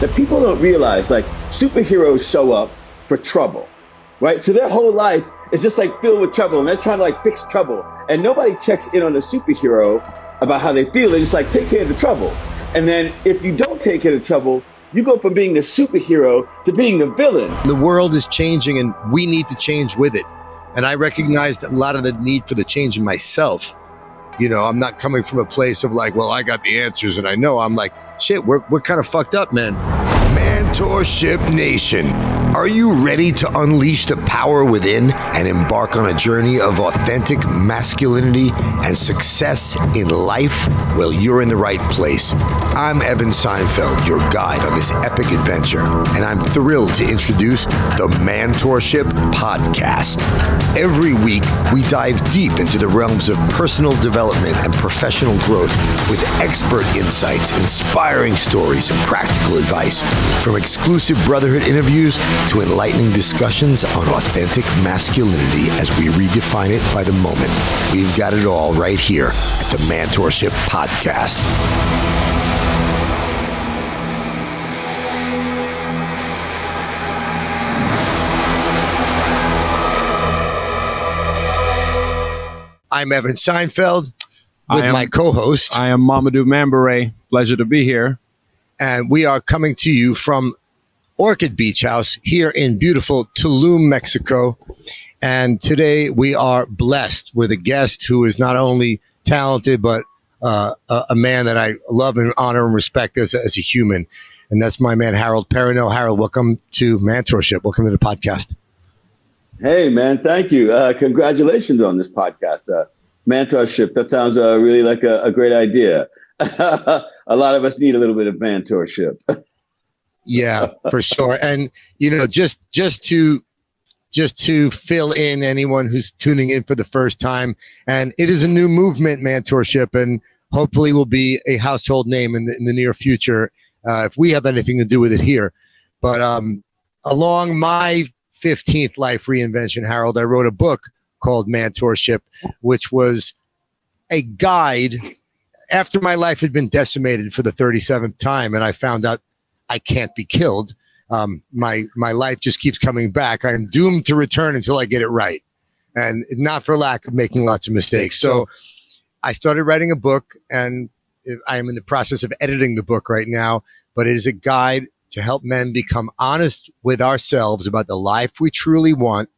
that people don't realize. Like, superheroes show up for trouble, right? So their whole life is just like filled with trouble, and they're trying to like fix trouble. And nobody checks in on the superhero about how they feel. They just like take care of the trouble. And then if you don't take care of the trouble, you go from being the superhero to being the villain. The world is changing and we need to change with it. And I recognized a lot of the need for the change in myself. You know, I'm not coming from a place of like, well, I got the answers and I know. I'm like, shit, we're kind of fucked up, man. Mantorship Nation, are you ready to unleash the power within and embark on a journey of authentic masculinity and success in life? Well, you're in the right place. I'm Evan Seinfeld, your guide on this epic adventure, and I'm thrilled to introduce the Mantorship Podcast. Every week, we dive deep into the realms of personal development and professional growth with expert insights, inspiring stories, and practical advice. From exclusive brotherhood interviews to enlightening discussions on authentic masculinity as we redefine it by the moment. We've got it all right here at the Mantorship Podcast. I'm Evan Seinfeld with my co-host. I am Mamadou Mambouré. Pleasure to be here. And we are coming to you from Orchid Beach House here in beautiful Tulum, Mexico. And today we are blessed with a guest who is not only talented, but a man that I love and honor and respect as a human. And that's my man, Harold Perrineau. Harold, welcome to Mantorship. Welcome to the podcast. Hey, man, thank you. Congratulations on this podcast. Mentorship, that sounds really like a great idea. A lot of us need a little bit of mentorship. Yeah, for sure. And, you know, just to fill in anyone who's tuning in for the first time, and it is a new movement, Mentorship, and hopefully will be a household name in the near future if we have anything to do with it here. But along my 15th life reinvention, Harold, I wrote a book called Mantorship, which was a guide after my life had been decimated for the 37th time, and I found out I can't be killed. My life just keeps coming back. I'm doomed to return until I get it right, and not for lack of making lots of mistakes. So I started writing a book, and I am in the process of editing the book right now, but it is a guide to help men become honest with ourselves about the life we truly want,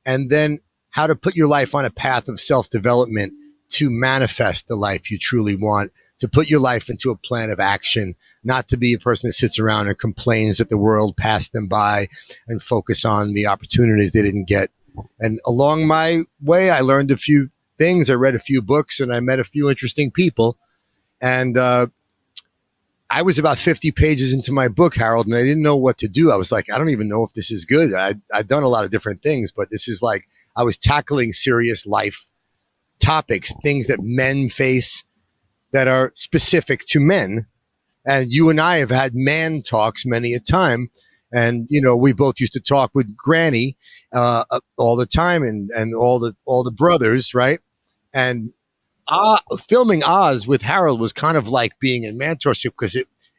and then how to put your life on a path of self-development to manifest the life you truly want, to put your life into a plan of action, not to be a person that sits around and complains that the world passed them by and focus on the opportunities they didn't get. And along my way, I learned a few things. I read a few books and I met a few interesting people. And I was about 50 pages into my book, Harold, and I didn't know what to do. I was like, I don't even know if this is good. I'd done a lot of different things, but this is like, I was tackling serious life topics, things that men face that are specific to men. And you and I have had man talks many a time. And, you know, we both used to talk with Granny all the time and all the brothers, right? And filming Oz with Harold was kind of like being in Mantorship because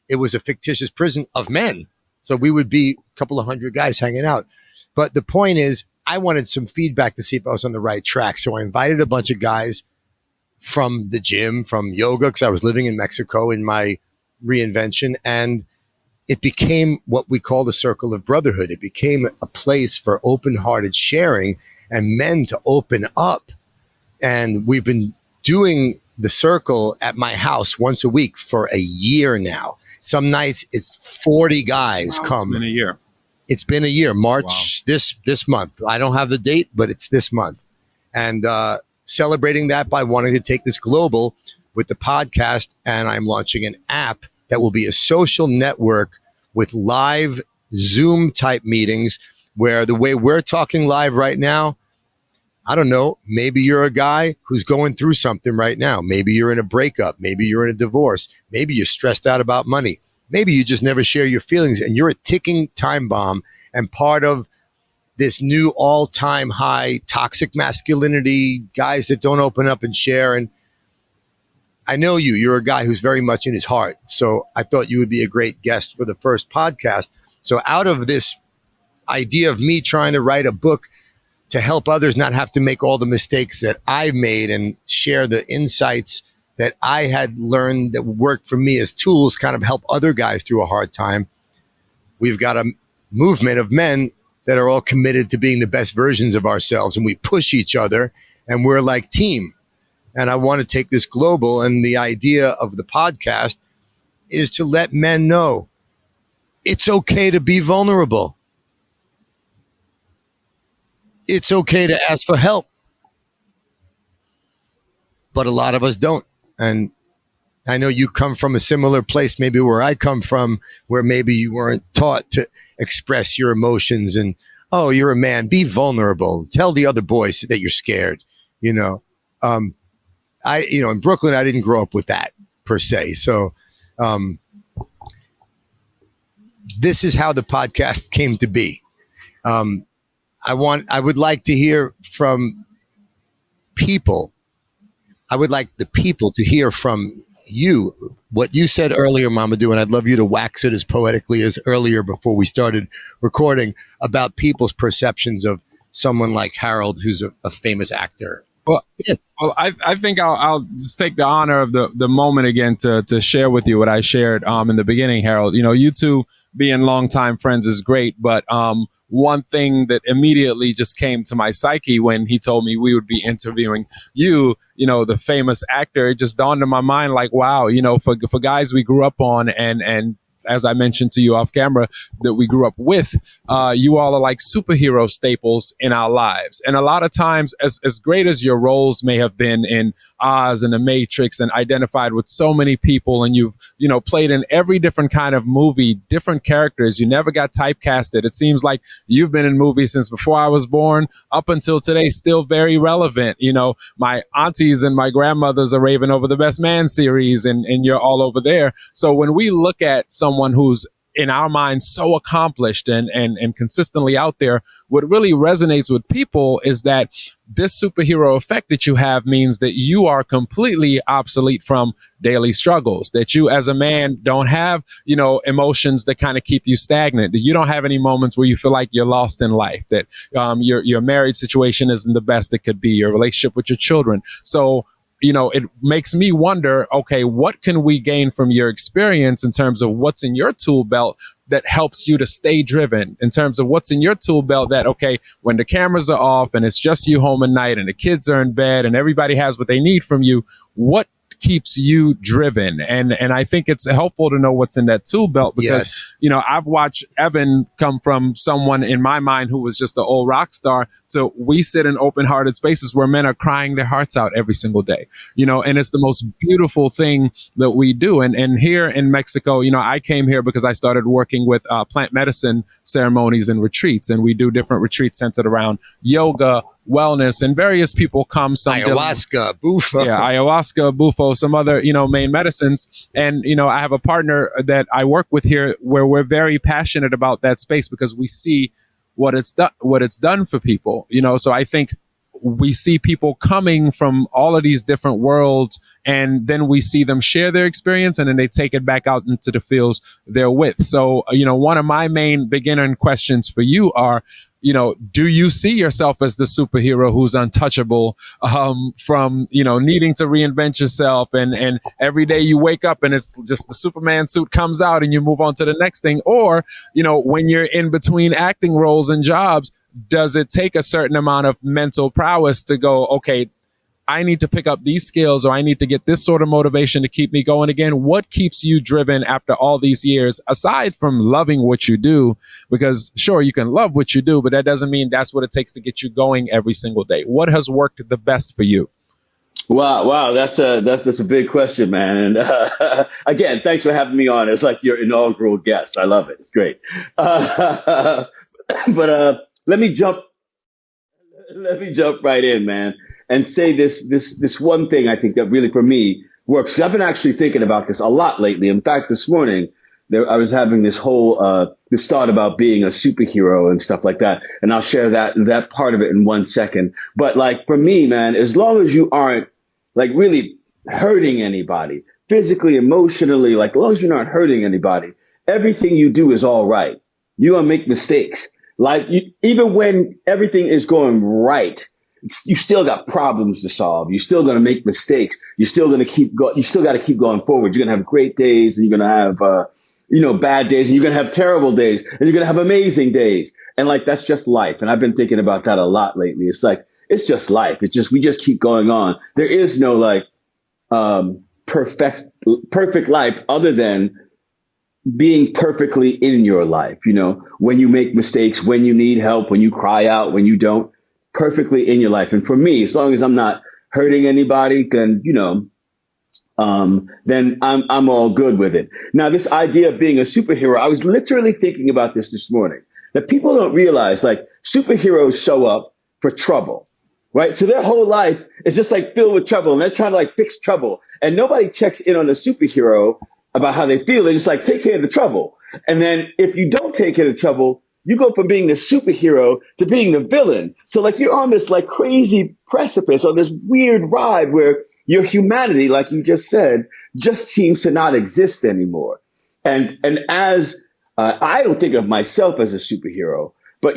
it was a fictitious prison of men. So we would be a couple of hundred guys hanging out. But the point is, I wanted some feedback to see if I was on the right track. So I invited a bunch of guys from the gym, from yoga, because I was living in Mexico in my reinvention. And it became what we call the Circle of Brotherhood. It became a place for open-hearted sharing and men to open up. And we've been doing the circle at my house once a week for a year now. Some nights it's 40 guys come. It's been a year. It's been a year, March, this month. I don't have the date, but it's this month. And celebrating that by wanting to take this global with the podcast. And I'm launching an app that will be a social network with live Zoom type meetings where the way we're talking live right now, I don't know, maybe you're a guy who's going through something right now. Maybe you're in a breakup. Maybe you're in a divorce. Maybe you're stressed out about money. Maybe you just never share your feelings and you're a ticking time bomb and part of this new all-time high toxic masculinity, guys that don't open up and share. And I know you're a guy who's very much in his heart. So I thought you would be a great guest for the first podcast. So out of this idea of me trying to write a book to help others not have to make all the mistakes that I've made and share the insights that I had learned that worked for me as tools, kind of help other guys through a hard time. We've got a movement of men that are all committed to being the best versions of ourselves, and we push each other, and we're like team. And I want to take this global, and the idea of the podcast is to let men know it's okay to be vulnerable. It's okay to ask for help. But a lot of us don't. And I know you come from a similar place, maybe where I come from, where maybe you weren't taught to express your emotions and, oh, you're a man, be vulnerable. Tell the other boys that you're scared. In Brooklyn, I didn't grow up with that per se. So this is how the podcast came to be. I would like to hear from people. I would like the people to hear from you, what you said earlier, Mamadou, and I'd love you to wax it as poetically as earlier before we started recording about people's perceptions of someone like Harold, who's a famous actor. Well, I think I'll just take the honor of the moment again to share with you what I shared in the beginning, Harold. You two being longtime friends is great, but one thing that immediately just came to my psyche when he told me we would be interviewing you, the famous actor, it just dawned in my mind like, wow, for guys we grew up on and as I mentioned to you off camera, that we grew up with, you all are like superhero staples in our lives. And a lot of times, as great as your roles may have been in Oz and The Matrix and identified with so many people, and you've, played in every different kind of movie, different characters, you never got typecasted. It seems like you've been in movies since before I was born up until today, still very relevant. My aunties and my grandmothers are raving over the Best Man series, and you're all over there. So when we look at someone who's in our minds so accomplished and consistently out there, what really resonates with people is that this superhero effect that you have means that you are completely obsolete from daily struggles, that you as a man don't have, emotions that kind of keep you stagnant, that you don't have any moments where you feel like you're lost in life, that your marriage situation isn't the best it could be, your relationship with your children. So it makes me wonder, okay, what can we gain from your experience in terms of what's in your tool belt that helps you to stay driven, in terms of what's in your tool belt that, okay, when the cameras are off and it's just you home at night and the kids are in bed and everybody has what they need from you, what keeps you driven? And I think it's helpful to know what's in that tool belt because, I've watched Evan come from someone in my mind who was just an old rock star to we sit in open-hearted spaces where men are crying their hearts out every single day, and it's the most beautiful thing that we do. And here in Mexico, I came here because I started working with plant medicine ceremonies and retreats, and we do different retreats centered around yoga, wellness, and various people come. Some ayahuasca, bufo. Yeah, ayahuasca, bufo, some other, main medicines. And, I have a partner that I work with here where we're very passionate about that space because we see what it's done for people, so I think we see people coming from all of these different worlds, and then we see them share their experience, and then they take it back out into the fields they're with. So, one of my main beginner questions for you are, do you see yourself as the superhero who's untouchable, from, needing to reinvent yourself and every day you wake up and it's just the Superman suit comes out and you move on to the next thing? Or, when you're in between acting roles and jobs, does it take a certain amount of mental prowess to go, okay, I need to pick up these skills, or I need to get this sort of motivation to keep me going again? What keeps you driven after all these years, aside from loving what you do? Because sure, you can love what you do, but that doesn't mean that's what it takes to get you going every single day. What has worked the best for you? Wow. That's a big question, man. And again, thanks for having me on. It's like your inaugural guest. I love it. It's great. But let me jump right in, man, and say this one thing I think that really for me works. I've been actually thinking about this a lot lately. In fact, this morning I was having this whole this thought about being a superhero and stuff like that, and I'll share that part of it in 1 second. But like for me, man, as long as you aren't like really hurting anybody, physically, emotionally, like as long as you're not hurting anybody, everything you do is all right. You're going to make mistakes. Like even when everything is going right, you still got problems to solve. You're still going to make mistakes. You're still going to you still got to keep going forward. You're going to have great days and you're going to have, bad days, and you're going to have terrible days, and you're going to have amazing days. And like, that's just life. And I've been thinking about that a lot lately. It's like, it's just life. We just keep going on. There is no like, perfect life other than being perfectly in your life. When you make mistakes, when you need help, when you cry out, when you don't, perfectly in your life. And for me, as long as I'm not hurting anybody, then, then I'm all good with it. Now, this idea of being a superhero, I was literally thinking about this morning, that people don't realize like superheroes show up for trouble, right? So their whole life is just like filled with trouble, and they're trying to like fix trouble. And nobody checks in on a superhero about how they feel. They just like take care of the trouble. And then if you don't take care of the trouble, you go from being the superhero to being the villain. So like you're on this like crazy precipice, on this weird ride where your humanity, like you just said, just seems to not exist anymore. And as I don't think of myself as a superhero, but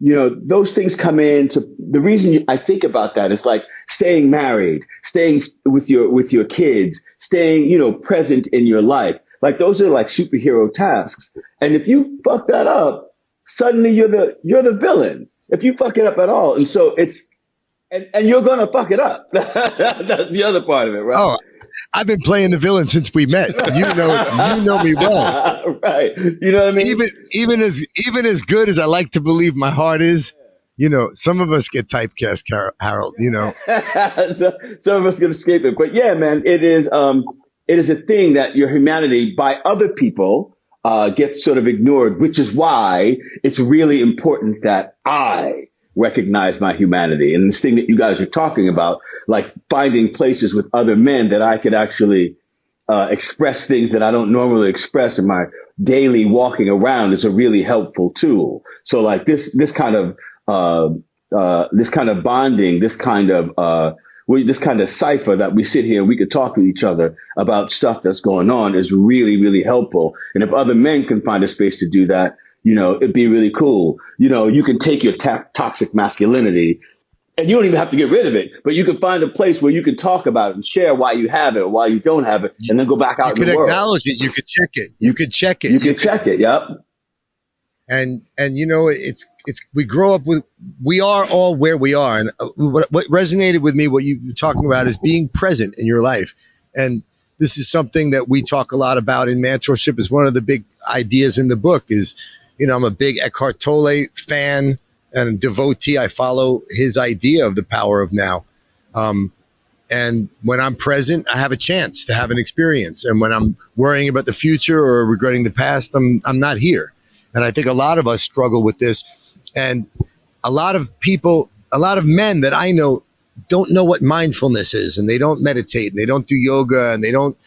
those things come in. To the reason I think about that is like staying married, staying with your kids, staying present in your life. Like those are like superhero tasks. And if you fuck that up, suddenly you're the villain. If you fuck it up at all. And so and you're going to fuck it up. That's the other part of it, right? Oh, I've been playing the villain since we met. You know me well. Right. You know what I mean? Even as good as I like to believe my heart is, some of us get typecast, Harold, So, some of us can escape it. But yeah, man, it is a thing that your humanity by other people gets sort of ignored, which is why it's really important that I recognize my humanity. And this thing that you guys are talking about, like finding places with other men that I could actually express things that I don't normally express in my daily walking around, is a really helpful tool. So like this kind of bonding, this kind of cipher that we sit here and we could talk to each other about stuff that's going on is really, really helpful. And if other men can find a space to do that, it'd be really cool. You can take your toxic masculinity and you don't even have to get rid of it, but you can find a place where you can talk about it and share why you have it or why you don't have it, and then go back out in the world. You can acknowledge it. You could check it. You can check it. Yep. And it's we grow up with, we are all where we are. And what resonated with me, what you were talking about, is being present in your life. And this is something that we talk a lot about in Mantorship. Is one of the big ideas in the book is, I'm a big Eckhart Tolle fan and devotee. I follow his idea of the power of now. And when I'm present, I have a chance to have an experience. And when I'm worrying about the future or regretting the past, I'm not here. And I think a lot of us struggle with this. And a lot of men that I know don't know what mindfulness is, and they don't meditate, and they don't do yoga, and they don't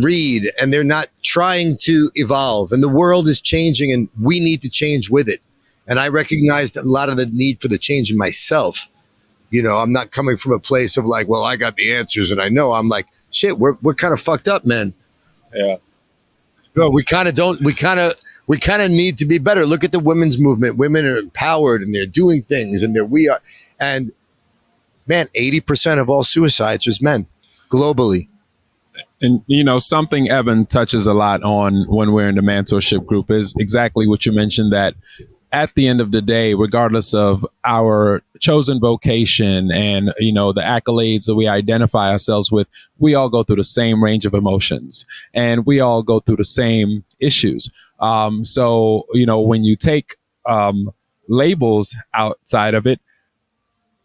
read, and they're not trying to evolve. And the world is changing, and we need to change with it. And I recognized a lot of the need for the change in myself. I'm not coming from a place of like, well, I got the answers and I know. I'm like, shit, we're kind of fucked up, man. Yeah. Bro, we kind of need to be better. Look at the women's movement. Women are empowered and they're doing things, and we are. And man, 80% of all suicides is men globally. And, something Evan touches a lot on when we're in the Mantorship group is exactly what you mentioned, that at the end of the day, regardless of our chosen vocation and, the accolades that we identify ourselves with, we all go through the same range of emotions and we all go through the same issues. So, when you take labels outside of it,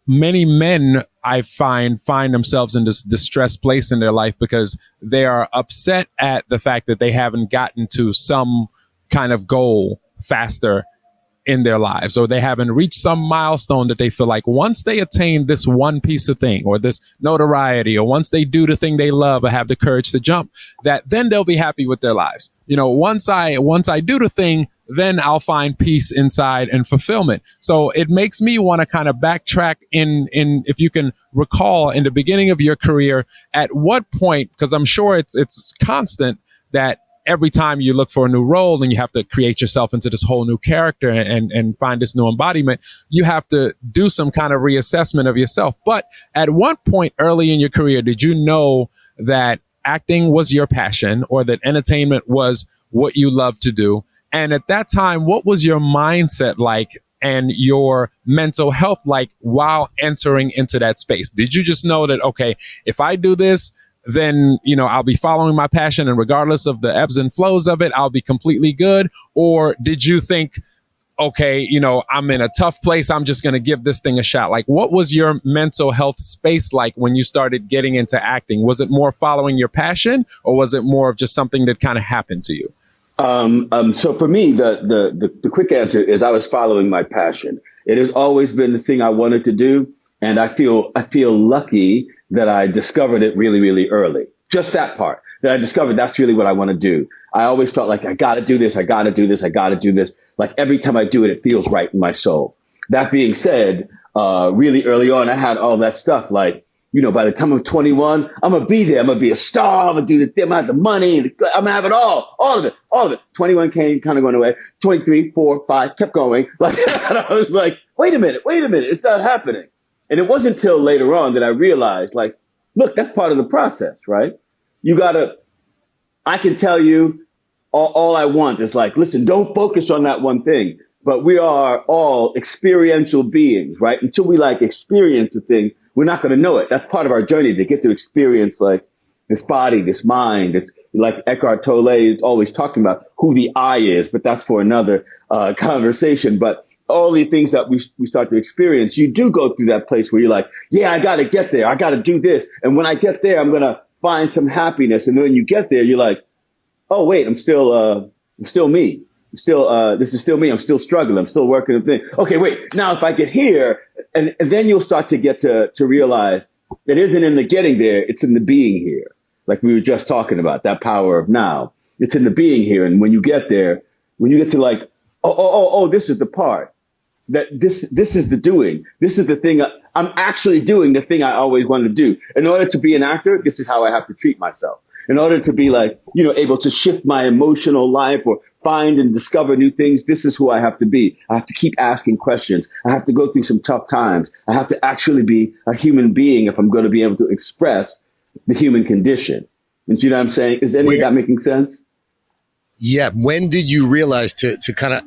many men, I find themselves in this distressed place in their life because they are upset at the fact that they haven't gotten to some kind of goal faster in their lives, or they haven't reached some milestone that they feel like once they attain this one piece of thing or this notoriety, or once they do the thing they love or have the courage to jump, that then they'll be happy with their lives. Once I do the thing, then I'll find peace inside and fulfillment. So it makes me want to kind of backtrack in if you can recall in the beginning of your career, at what point, because I'm sure it's constant that every time you look for a new role and you have to create yourself into this whole new character and find this new embodiment, you have to do some kind of reassessment of yourself. But at what point early in your career did you know that acting was your passion or that entertainment was what you love to do? And at that time, what was your mindset like and your mental health like while entering into that space? Did you just know that, okay, if I do this, then, I'll be following my passion, and regardless of the ebbs and flows of it, I'll be completely good? Or did you think, okay, I'm in a tough place, I'm just going to give this thing a shot? Like, what was your mental health space like when you started getting into acting? Was it more following your passion, or was it more of just something that kind of happened to you? So for me, the quick answer is I was following my passion. It has always been the thing I wanted to do. And I feel lucky that I discovered it really, really early. Just that part, that I discovered that's really what I want to do. I always felt like I got to do this. I got to do this. I got to do this. Like every time I do it, it feels right in my soul. That being said, really early on, I had all that stuff. Like, by the time I'm 21, I'm going to be there. I'm going to be a star. I'm going to do the thing. I'm going to have the money. I'm going to have it all of it. 21 came kind of going away. 23, 4, 5, kept going. Like, and I was like, wait a minute. It's not happening. And it wasn't until later on that I realized, like, look, that's part of the process, right? I can tell you all I want is like, listen, don't focus on that one thing. But we are all experiential beings, right? Until we experience a thing, we're not going to know it. That's part of our journey to get to experience like this body, this mind. It's like Eckhart Tolle is always talking about who the I is, but that's for another conversation. But all the things that we start to experience, you do go through that place where you're like, yeah, I got to get there. I got to do this. And when I get there, I'm going to find some happiness. And then when you get there, you're like, oh, wait, I'm still me. This is still me. I'm still struggling. I'm still working the thing. Okay, wait, now if I get here, and then you'll start to get to realize it isn't in the getting there. It's in the being here. Like we were just talking about, that power of now. It's in the being here. And when you get there, when you get to like, oh, this is the part. That this is the doing. This is the thing. I'm actually doing the thing I always wanted to do. In order to be an actor, this is how I have to treat myself. In order to be able to shift my emotional life or find and discover new things, this is who I have to be. I have to keep asking questions. I have to go through some tough times. I have to actually be a human being if I'm going to be able to express the human condition. And you know what I'm saying? Is any of that making sense? Yeah. When did you realize to kind of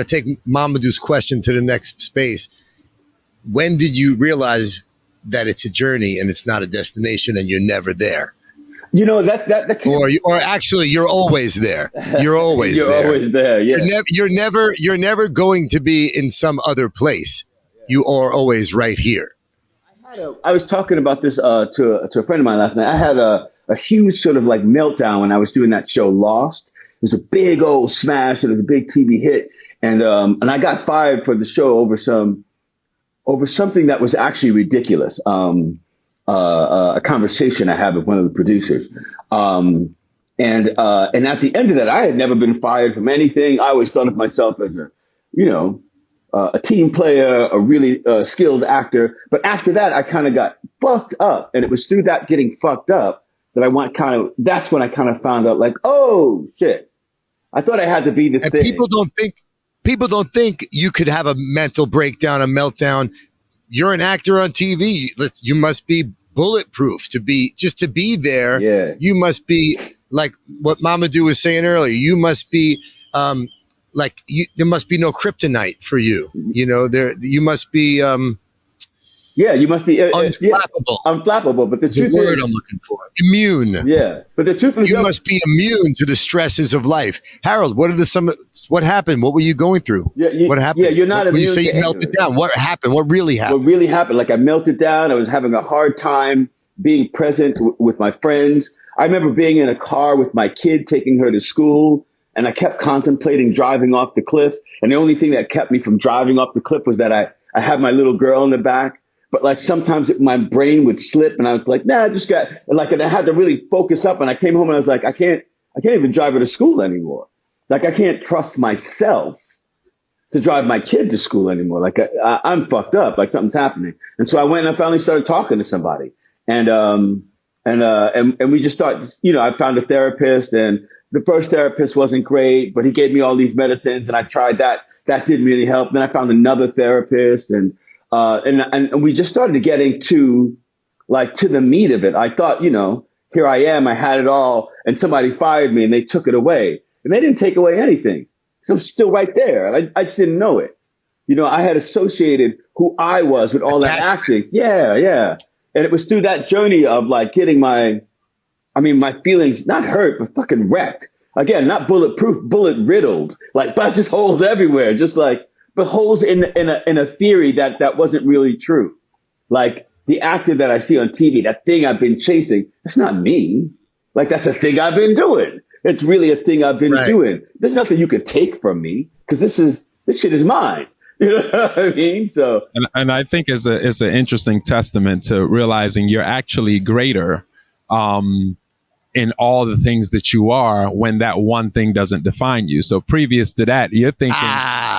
take Mamadou's question to the next space? When did you realize that it's a journey and it's not a destination and you're never there? Or actually you're always there. You're always you're there. Always there. Yeah. You're never going to be in some other place. You are always right here. I was talking about this to a friend of mine last night. I had a huge sort of like meltdown when I was doing that show Lost. It was a big old smash. It was a big TV hit. And I got fired for the show over something that was actually ridiculous. A conversation I had with one of the producers. And at the end of that, I had never been fired from anything. I always thought of myself as a team player, a really skilled actor. But after that, I kind of got fucked up. And it was through that getting fucked up that that's when I kind of found out like, oh shit, I thought I had to be this thing. People don't think you could have a mental breakdown, a meltdown. You're an actor on TV. You must be bulletproof to be there. Yeah. You must be like what Mamadou was saying earlier. You must be there must be no kryptonite for you. You must be you must be unflappable. Unflappable. But the truth word I'm looking for. Immune. Yeah. But the truth is you must be immune to the stresses of life. Harold, what happened? What were you going through? What happened? Yeah, you're not immune. When you say you melted down, what happened? What really happened? What really happened? Like I melted down. I was having a hard time being present with my friends. I remember being in a car with my kid, taking her to school, and I kept contemplating driving off the cliff. And the only thing that kept me from driving off the cliff was that I had my little girl in the back. But like sometimes my brain would slip and I was like, nah, I just and I had to really focus up. And I came home and I was like, I can't even drive her to school anymore. Like, I can't trust myself to drive my kid to school anymore. Like, I'm fucked up. Like, something's happening. And so I went and I finally started talking to somebody. And we just started, I found a therapist, and the first therapist wasn't great, but he gave me all these medicines, and I tried that. That didn't really help. Then I found another therapist, and we just started getting to the meat of it. I thought, here I am, I had it all, and somebody fired me and they took it away. And they didn't take away anything. So I'm still right there. I just didn't know it. I had associated who I was with all that acting. Yeah. And it was through that journey of like getting my feelings not hurt, but fucking wrecked. Again, not bulletproof, bullet riddled, like, but just holes everywhere, just like, but holes in a theory that wasn't really true. Like the actor that I see on TV, that thing I've been chasing, that's not me. Like, that's a thing I've been doing. It's really a thing I've been doing. There's nothing you could take from me because this shit is mine. You know what I mean? So, and I think it's an interesting testament to realizing you're actually greater in all the things that you are when that one thing doesn't define you. So previous to that, you're thinking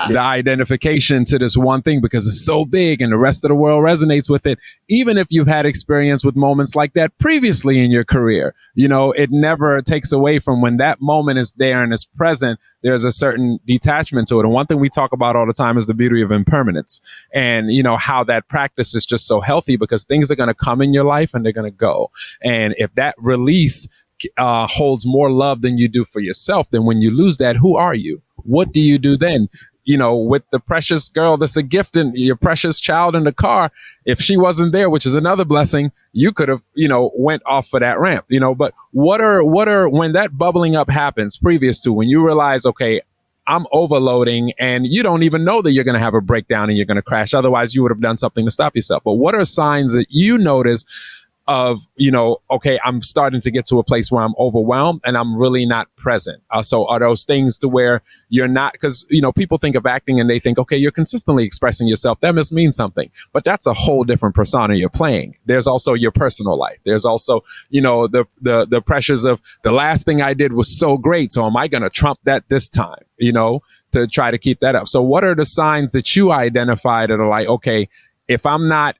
the identification to this one thing because it's so big and the rest of the world resonates with it. Even if you've had experience with moments like that previously in your career, it never takes away from when that moment is there and is present, there's a certain detachment to it. And one thing we talk about all the time is the beauty of impermanence and, how that practice is just so healthy because things are going to come in your life and they're going to go. And if that release holds more love than you do for yourself, then when you lose that, who are you? What do you do then? With the precious girl that's a gift and your precious child in the car, if she wasn't there, which is another blessing, you could have, went off for that ramp, but what are when that bubbling up happens previous to when you realize, okay, I'm overloading and you don't even know that you're going to have a breakdown and you're going to crash. Otherwise you would have done something to stop yourself. But what are signs that you notice of, okay, I'm starting to get to a place where I'm overwhelmed and I'm really not present. So are those things to where you're not, because, people think of acting and they think, okay, you're consistently expressing yourself. That must mean something, but that's a whole different persona you're playing. There's also your personal life. There's also, the pressures of the last thing I did was so great. So am I going to trump that this time, to try to keep that up? So what are the signs that you identify that are like, okay, if I'm not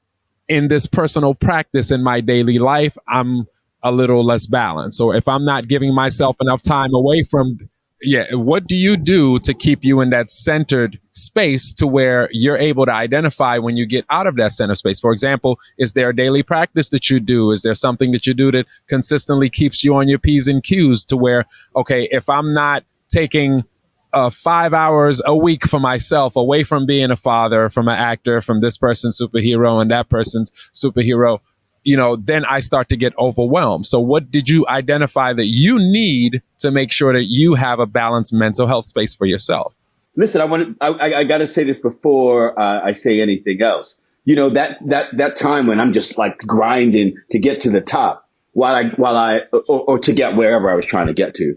in this personal practice in my daily life, I'm a little less balanced. Or if I'm not giving myself enough time away from, what do you do to keep you in that centered space to where you're able to identify when you get out of that center space? For example, is there a daily practice that you do? Is there something that you do that consistently keeps you on your P's and Q's to where, okay, if I'm not taking 5 hours a week for myself away from being a father, from an actor, from this person's superhero and that person's superhero, then I start to get overwhelmed. So what did you identify that you need to make sure that you have a balanced mental health space for yourself? Listen, I got to say this before I say anything else. That time when I'm just like grinding to get to the top or to get wherever I was trying to get to.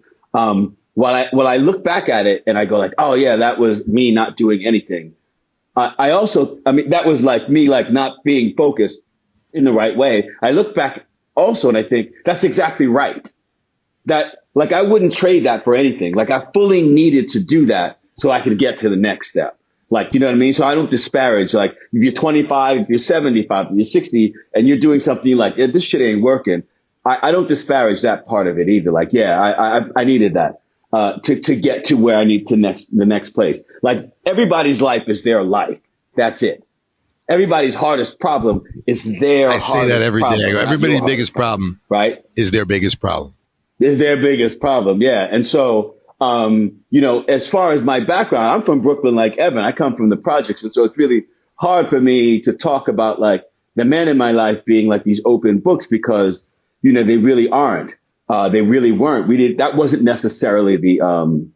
While I look back at it and I go like, oh yeah, that was me not doing anything. That was like me, like not being focused in the right way. I look back also and I think that's exactly right. That like, I wouldn't trade that for anything. Like I fully needed to do that so I could get to the next step. Like, you know what I mean? So I don't disparage, like if you're 25, if you're 75, if you're 60 and you're doing something like this shit ain't working. I don't disparage that part of it either. Like, yeah, I needed that. To get to where I need to the next place. Like everybody's life is their life. That's it. Everybody's hardest problem is their hardest problem. I say that every day. Everybody's biggest problem, right? Is their biggest problem. Is their biggest problem. Yeah. And so, as far as my background, I'm from Brooklyn, like Evan. I come from the projects. And so it's really hard for me to talk about like the men in my life being like these open books because, they really aren't. They really weren't. That wasn't necessarily the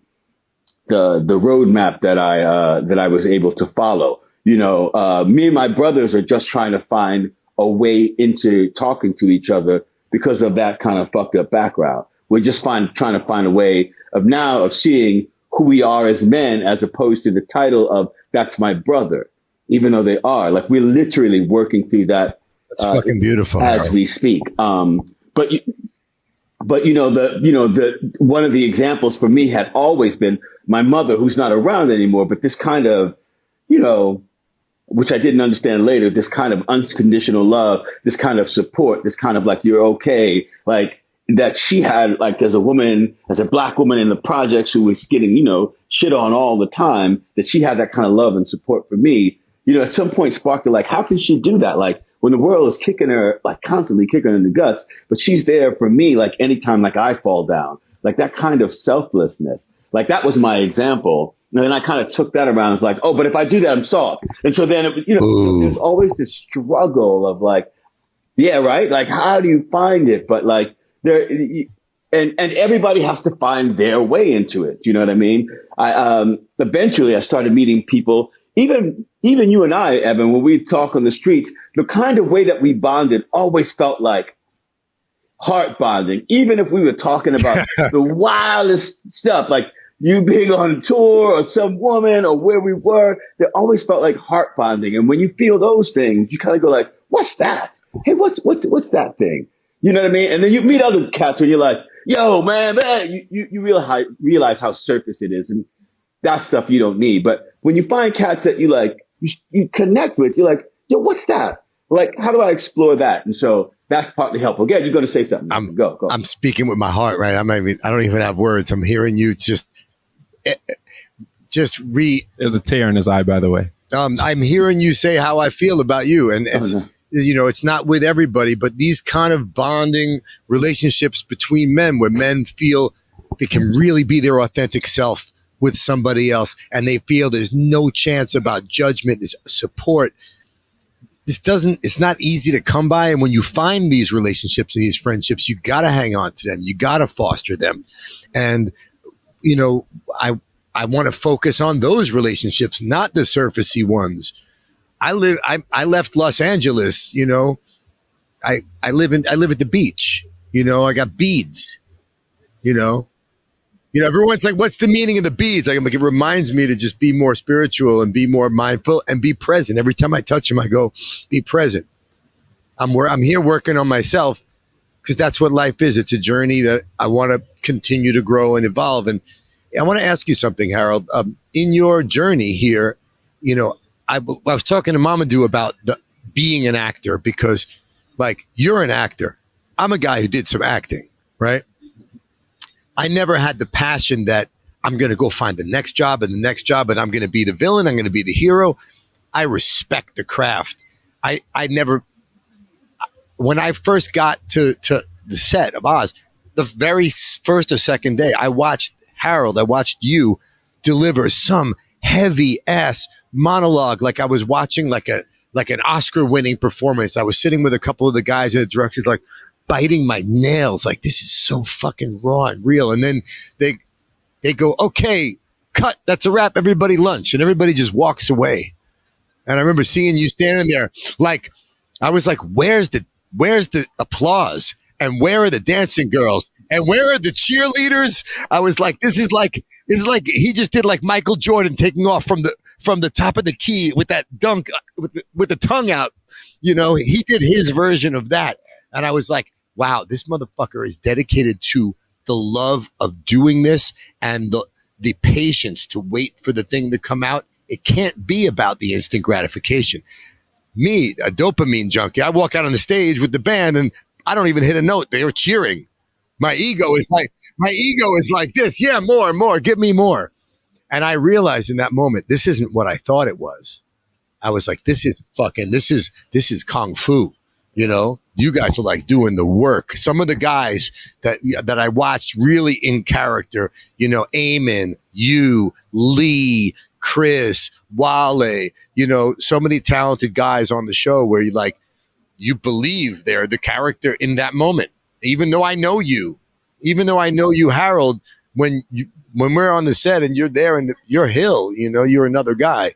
roadmap that I was able to follow. Me and my brothers are just trying to find a way into talking to each other because of that kind of fucked up background. We're just trying to find a way of seeing who we are as men, as opposed to the title of "that's my brother," even though they are. Like we're literally working through that. That's fucking beautiful as we speak. But but the one of the examples for me had always been my mother, who's not around anymore, but this kind of, which I didn't understand later, this kind of unconditional love, this kind of support, this kind of like, you're okay, like that she had, like as a woman, as a Black woman in the projects who was getting, shit on all the time, that she had that kind of love and support for me, at some point sparked it, like, how can she do that? Like when the world is kicking her, like constantly kicking her in the guts, but she's there for me, like anytime, like I fall down, like that kind of selflessness, like that was my example. And then I kind of took that around. It's like, oh, but if I do that, I'm soft. And so then, there's always this struggle of like, yeah, right. Like, how do you find it? But like and everybody has to find their way into it. You know what I mean? Eventually I started meeting people, even you and I, Evan, when we talk on the streets, the kind of way that we bonded always felt like heart bonding, even if we were talking about the wildest stuff, like you being on tour or some woman or where we were, they always felt like heart bonding. And when you feel those things, you kind of go like, what's that? Hey, what's that thing? You know what I mean? And then you meet other cats and you're like, yo, man, you realize how surface it is. And that stuff you don't need. But when you find cats that you like, you connect with, you're like, yo, what's that? Like, how do I explore that? And so that's partly helpful. Again, you're going to say something. Go. I'm speaking with my heart, right? I don't even have words. I'm hearing you There's a tear in his eye, by the way. I'm hearing you say how I feel about you. And it's, it's not with everybody, but these kind of bonding relationships between men where men feel they can really be their authentic self with somebody else. And they feel there's no chance about judgment, there's support. It's not easy to come by. And when you find these relationships and these friendships, you got to hang on to them. You got to foster them. And, I want to focus on those relationships, not the surfacey ones. I left Los Angeles, I live at the beach, I got beads, everyone's like, what's the meaning of the beads? Like, it reminds me to just be more spiritual and be more mindful and be present. Every time I touch them, I go, be present. I'm here working on myself because that's what life is. It's a journey that I want to continue to grow and evolve. And I want to ask you something, Harold. In your journey here, I was talking to Mamadou about being an actor because, like, you're an actor. I'm a guy who did some acting, right? I never had the passion that I'm going to go find the next job and I'm going to be the villain. I'm going to be the hero. I respect the craft. When I first got to the set of Oz, the very first or second day, I watched you deliver some heavy ass monologue. Like I was watching like an Oscar winning performance. I was sitting with a couple of the guys in the directions, like biting my nails. Like, this is so fucking raw and real. And then they go, okay, cut. That's a wrap. Everybody lunch. And everybody just walks away. And I remember seeing you standing there. Like, I was like, where's the applause? And where are the dancing girls? And where are the cheerleaders? I was like, this is like he just did like Michael Jordan taking off from the top of the key with that dunk with the tongue out. He did his version of that. And I was like, wow, this motherfucker is dedicated to the love of doing this and the patience to wait for the thing to come out. It can't be about the instant gratification. Me, a dopamine junkie, I walk out on the stage with the band and I don't even hit a note. They were cheering. My ego is like this. Yeah, more, give me more. And I realized in that moment, this isn't what I thought it was. I was like, this is Kung Fu. You guys are like doing the work. Some of the guys that I watched really in character, Eamon, you, Lee, Chris, Wale, so many talented guys on the show where you believe they're the character in that moment. Even though I know you, Harold, when we're on the set and you're there and you're Hill, you're another guy.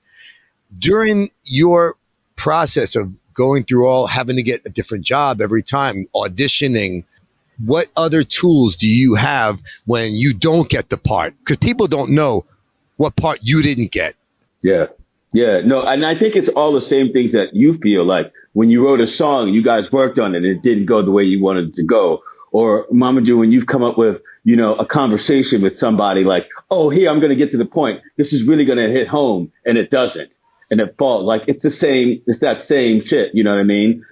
During your process of going through having to get a different job every time, auditioning, what other tools do you have when you don't get the part? Because people don't know what part you didn't get. Yeah. No, and I think it's all the same things that you feel like when you wrote a song, you guys worked on it and it didn't go the way you wanted it to go. or Mamadou, when you've come up with, a conversation with somebody like, oh, here, I'm going to get to the point. This is really going to hit home, and it doesn't. And it falls. Like, it's that same shit. You know what I mean?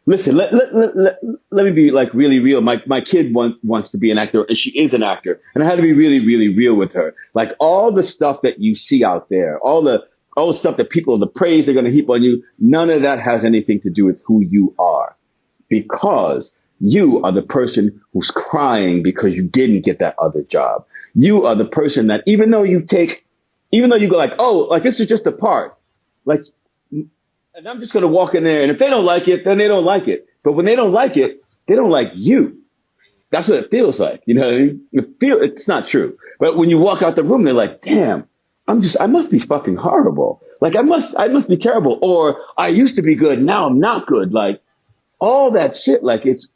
Listen, let me be like really real. My kid wants to be an actor, and she is an actor. And I had to be really, really real with her. Like, all the stuff that you see out there, all the stuff that people, the praise they're going to heap on you, none of that has anything to do with who you are. Because you are the person who's crying because you didn't get that other job. You are the person that even though you go like, oh, like this is just a part, like, and I'm just going to walk in there, and if they don't like it, then they don't like it. But when they don't like it, they don't like you. That's what it feels like. You know what I mean? It's not true. But when you walk out the room, they're like, damn, I must be fucking horrible. Like, I must be terrible. Or I used to be good. Now I'm not good. Like, all that shit, like it's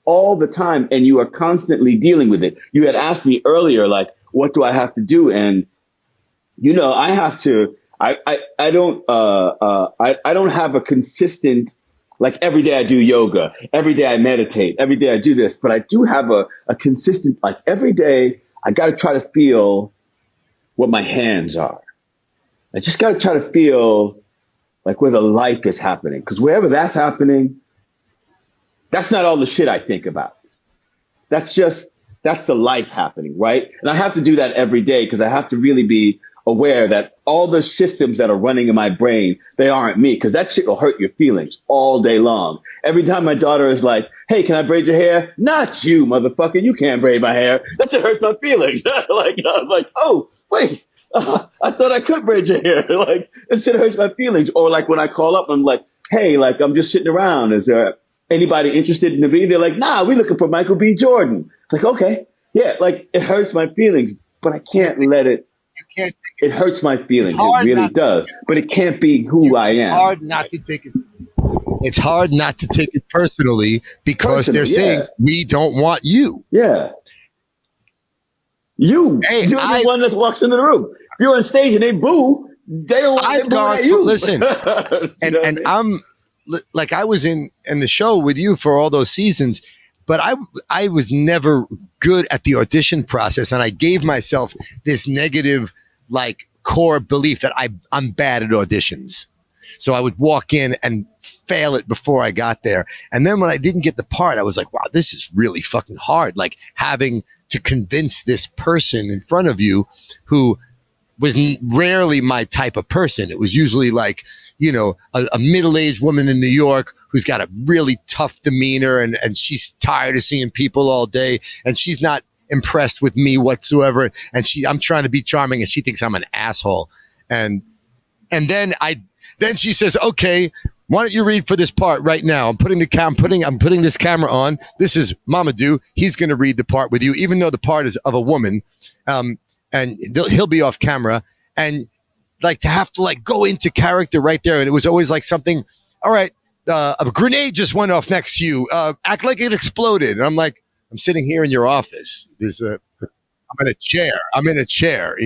all the time, and you are constantly dealing with it. You had asked me earlier, like, what do I have to do? And, I have to, I don't have a consistent, like every day I do yoga, every day I meditate, every day I do this, but I do have a consistent, like every day I got to try to feel what my hands are. I just got to try to feel like where the life is happening. Because wherever that's happening, that's not all the shit I think about. That's the life happening, right? And I have to do that every day because I have to really be aware that all the systems that are running in my brain, they aren't me, because that shit will hurt your feelings all day long. Every time my daughter is like, hey, can I braid your hair? Not you, motherfucker. You can't braid my hair. That shit hurts my feelings. I was like, oh, wait. I thought I could braid your hair. Like, that shit hurts my feelings. Or like when I call up, I'm like, hey, like, I'm just sitting around. Is there anybody interested in the video? They're like, nah, we're looking for Michael B. Jordan. It's like, okay. Yeah, like, it hurts my feelings, but I can't let it. It hurts my feelings. It really does. But it can't be who I am. It's hard not to take it. It's hard not to take it personally because they're saying we don't want you. Yeah. You're the one that walks into the room. If you're on stage and they boo, they don't. I've gone for listen, and I'm like I was in the show with you for all those seasons. But I was never good at the audition process, and I gave myself this negative, like, core belief that I'm bad at auditions. So I would walk in and fail it before I got there. And then when I didn't get the part, I was like, wow, this is really fucking hard. Like, having to convince this person in front of you who was rarely my type of person. It was usually like, a middle-aged woman in New York who's got a really tough demeanor and she's tired of seeing people all day and she's not impressed with me whatsoever. And I'm trying to be charming and she thinks I'm an asshole. And then she says, okay, why don't you read for this part right now? I'm putting this camera on. This is Mamadou. He's going to read the part with you, even though the part is of a woman. And he'll be off camera, and like to have to like go into character right there. And it was always like something, all right, a grenade just went off next to you. Act like it exploded. And I'm like, I'm sitting here in your office. I'm in a chair,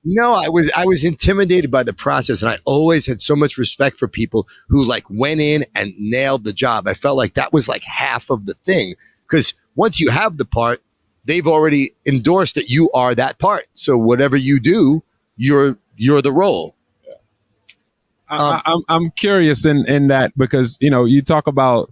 No, I was intimidated by the process, and I always had so much respect for people who like went in and nailed the job. I felt like that was like half of the thing, because once you have the part, they've already endorsed that you are that part. So whatever you do, you're the role. I'm curious in that because, you talk about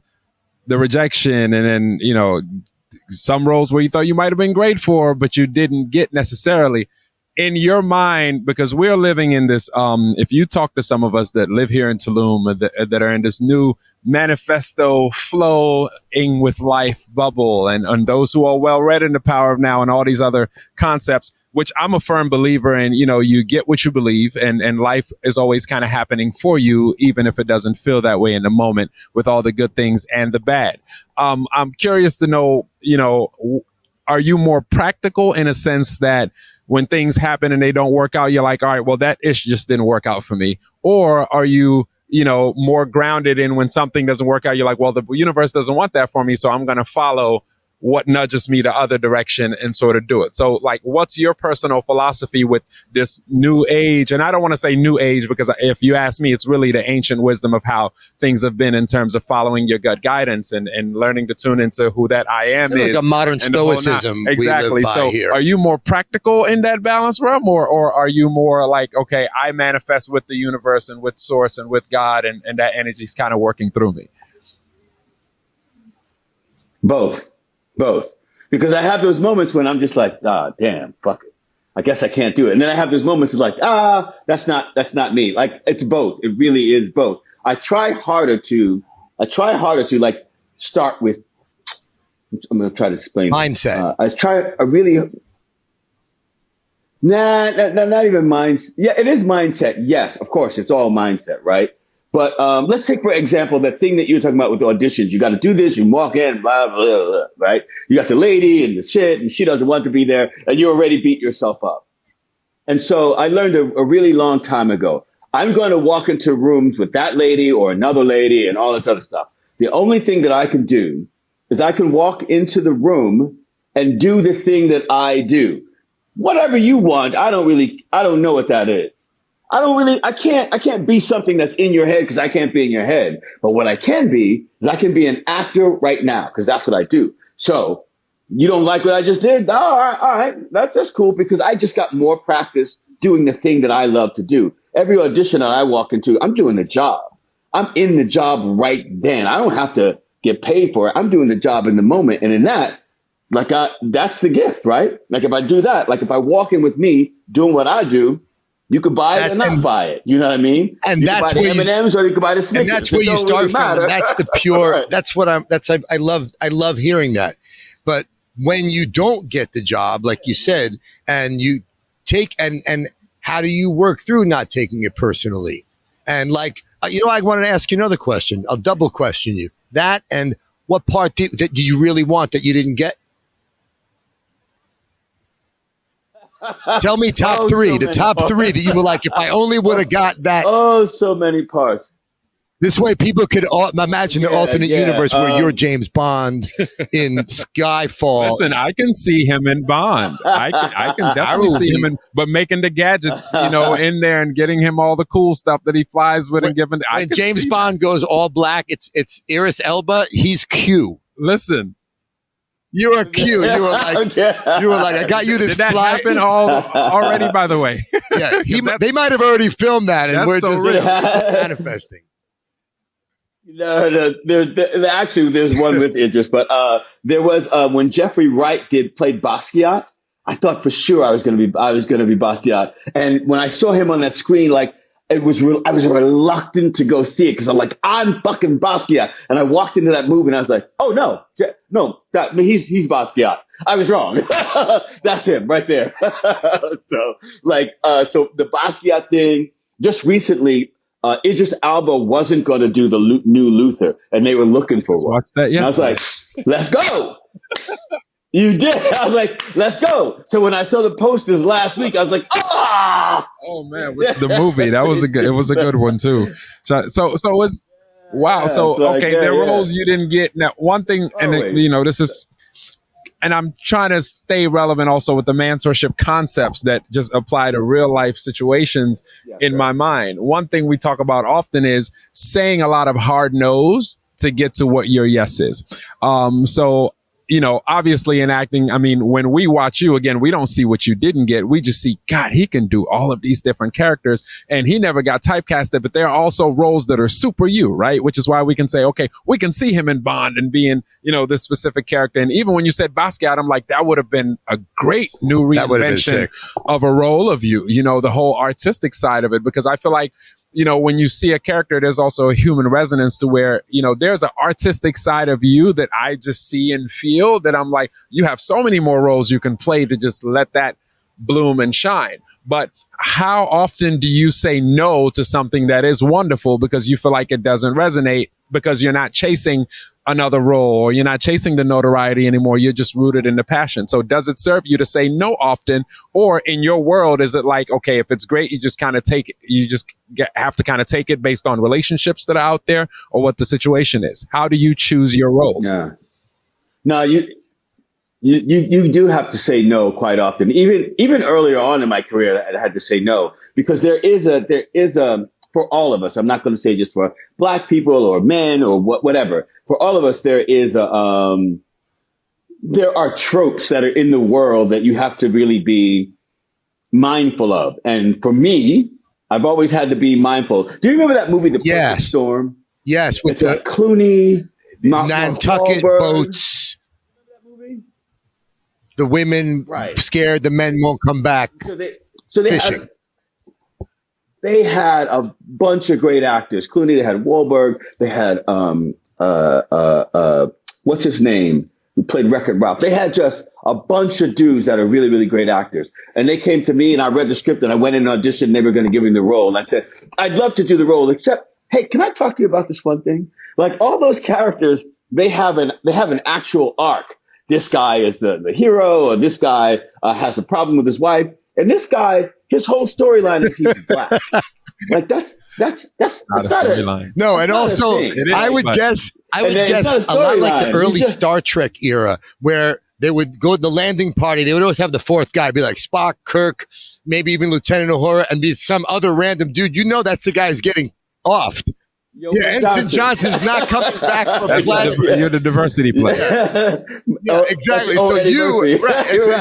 the rejection and then, some roles where you thought you might have been great for, but you didn't get necessarily. In your mind, because we're living in this, if you talk to some of us that live here in Tulum that are in this new manifesto flowing with life bubble, and those who are well read in the Power of Now and all these other concepts, which I'm a firm believer in, you get what you believe, and life is always kind of happening for you, even if it doesn't feel that way in the moment, with all the good things and the bad. I'm curious to know, are you more practical in a sense that when things happen and they don't work out, you're like, all right, well, that ish just didn't work out for me? Or are you, more grounded in when something doesn't work out, you're like, well, the universe doesn't want that for me, so I'm going to follow what nudges me the other direction and sort of do it. So like, what's your personal philosophy with this new age? And I don't want to say new age, because if you ask me, it's really the ancient wisdom of how things have been in terms of following your gut guidance and learning to tune into who that I am is. Like a modern stoicism. Exactly. So here. Are you more practical in that balance realm, or are you more like, okay, I manifest with the universe and with source and with God, and that energy is kind of working through me? Both. Because I have those moments when I'm just like, damn, fuck it. I guess I can't do it. And then I have those moments of like, that's not me. Like, it's both. It really is both. I try harder to like start with, I'm going to try to explain. Mindset. Not even mindset. Yeah, it is mindset. Yes, of course. It's all mindset, right? But let's take, for example, that thing that you were talking about with the auditions. You got to do this. You walk in, blah, blah, blah, blah, right? You got the lady and the shit, and she doesn't want to be there, and you already beat yourself up. And so I learned a really long time ago, I'm going to walk into rooms with that lady or another lady and all this other stuff. The only thing that I can do is I can walk into the room and do the thing that I do. Whatever you want, I don't know what that is. I can't be something that's in your head, because I can't be in your head. But what I can be is I can be an actor right now, because that's what I do. So you don't like what I just did? All right. That's cool, because I just got more practice doing the thing that I love to do. Every audition that I walk into, I'm doing the job. I'm in the job right then. I don't have to get paid for it. I'm doing the job in the moment. And in that, that's the gift, right? Like if I do that, like if I walk in with me doing what I do, you could buy it or not buy it. You know what I mean? And you that's could buy the M&Ms or you could buy the Snickers. And that's where you start from. And that's the pure. Right. I love hearing that. But when you don't get the job, like you said, and you take and how do you work through not taking it personally? And like I wanted to ask you another question. I'll double question you. That, and what part did you really want that you didn't get? Tell me top three that you were like, if I only would have got that. Oh, so many parts. This way people could imagine the alternate universe where you're James Bond in Skyfall. Listen, I can see him in Bond. I can definitely see him but making the gadgets, in there and getting him all the cool stuff that he flies with and giving. When James Bond goes all black, it's Idris Elba. He's Q. Listen. You were Q. You were like, I got you this. Did that happen already? By the way, yeah, they might have already filmed that, and we're just manifesting. No, there's one with Idris, but there was when Jeffrey Wright played Basquiat. I thought for sure I was going to be Basquiat, and when I saw him on that screen, like. I was reluctant to go see it because I'm like, I'm fucking Basquiat. And I walked into that movie and I was like, oh no, he's Basquiat. I was wrong. That's him right there. So the Basquiat thing, just recently, Idris Elba wasn't going to do the new Luther, and they were looking for one. Watch that yesterday. And I was like, let's go. You did. I was like, let's go. So when I saw the posters last week, I was like, oh man, the movie. It was a good one too. So it's wow. So okay, there are roles you didn't get. Now, one thing, and this is, and I'm trying to stay relevant also with the mentorship concepts that just apply to real life situations in my mind. One thing we talk about often is saying a lot of hard no's to get to what your yes is. So obviously in acting, I mean, when we watch you again, we don't see what you didn't get. We just see, God, he can do all of these different characters, and he never got typecasted, but there are also roles that are super you, right? Which is why we can say, okay, we can see him in Bond and being, this specific character. And even when you said Basquiat, I'm like, that would have been a great new reinvention of a role of you, the whole artistic side of it, because I feel like, when you see a character, there's also a human resonance to where, there's an artistic side of you that I just see and feel that I'm like, you have so many more roles you can play to just let that bloom and shine. But how often do you say no to something that is wonderful because you feel like it doesn't resonate, because you're not chasing another role or you're not chasing the notoriety anymore? You're just rooted in the passion. So does it serve you to say no often? Or in your world, is it like, okay, if it's great, you just kind of take it, have to kind of take it based on relationships that are out there or what the situation is? How do you choose your roles? Yeah. No, you do have to say no quite often. Even earlier on in my career, I had to say no because there is a for all of us. I'm not going to say just for Black people or men or whatever. For all of us, there are tropes that are in the world that you have to really be mindful of. And for me, I've always had to be mindful. Do you remember that movie, The Perfect Storm? Yes, with Clooney, Nantucket boats. The women scared, the men won't come back. So they had a bunch of great actors. Clooney, they had Wahlberg, they had what's his name, who played Wreck-It Ralph. They had just a bunch of dudes that are really, really great actors. And they came to me and I read the script and I went in and auditioned and they were going to give me the role. And I said, I'd love to do the role, except, hey, can I talk to you about this one thing? Like all those characters, they have an actual arc. This guy is the hero, or this guy has a problem with his wife. And this guy, his whole storyline is he's Black. Like that's not a storyline. No, and also I would guess a lot like the early Star Trek era where they would go to the landing party. They would always have the fourth guy, be like Spock, Kirk, maybe even Lieutenant Uhura, and be some other random dude. You know that's the guy who's getting offed. Ensign Johnson's not coming back from you're the diversity player. Yeah, exactly. So is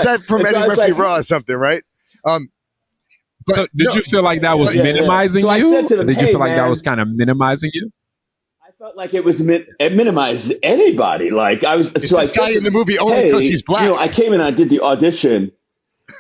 that from Eddie Murphy Raw or something, right? So did you feel like that was minimizing you? Or did you feel like that was kind of minimizing you? I felt like it minimized anybody. Like I was. So this guy in the movie only because he's Black. I came in, I did the audition.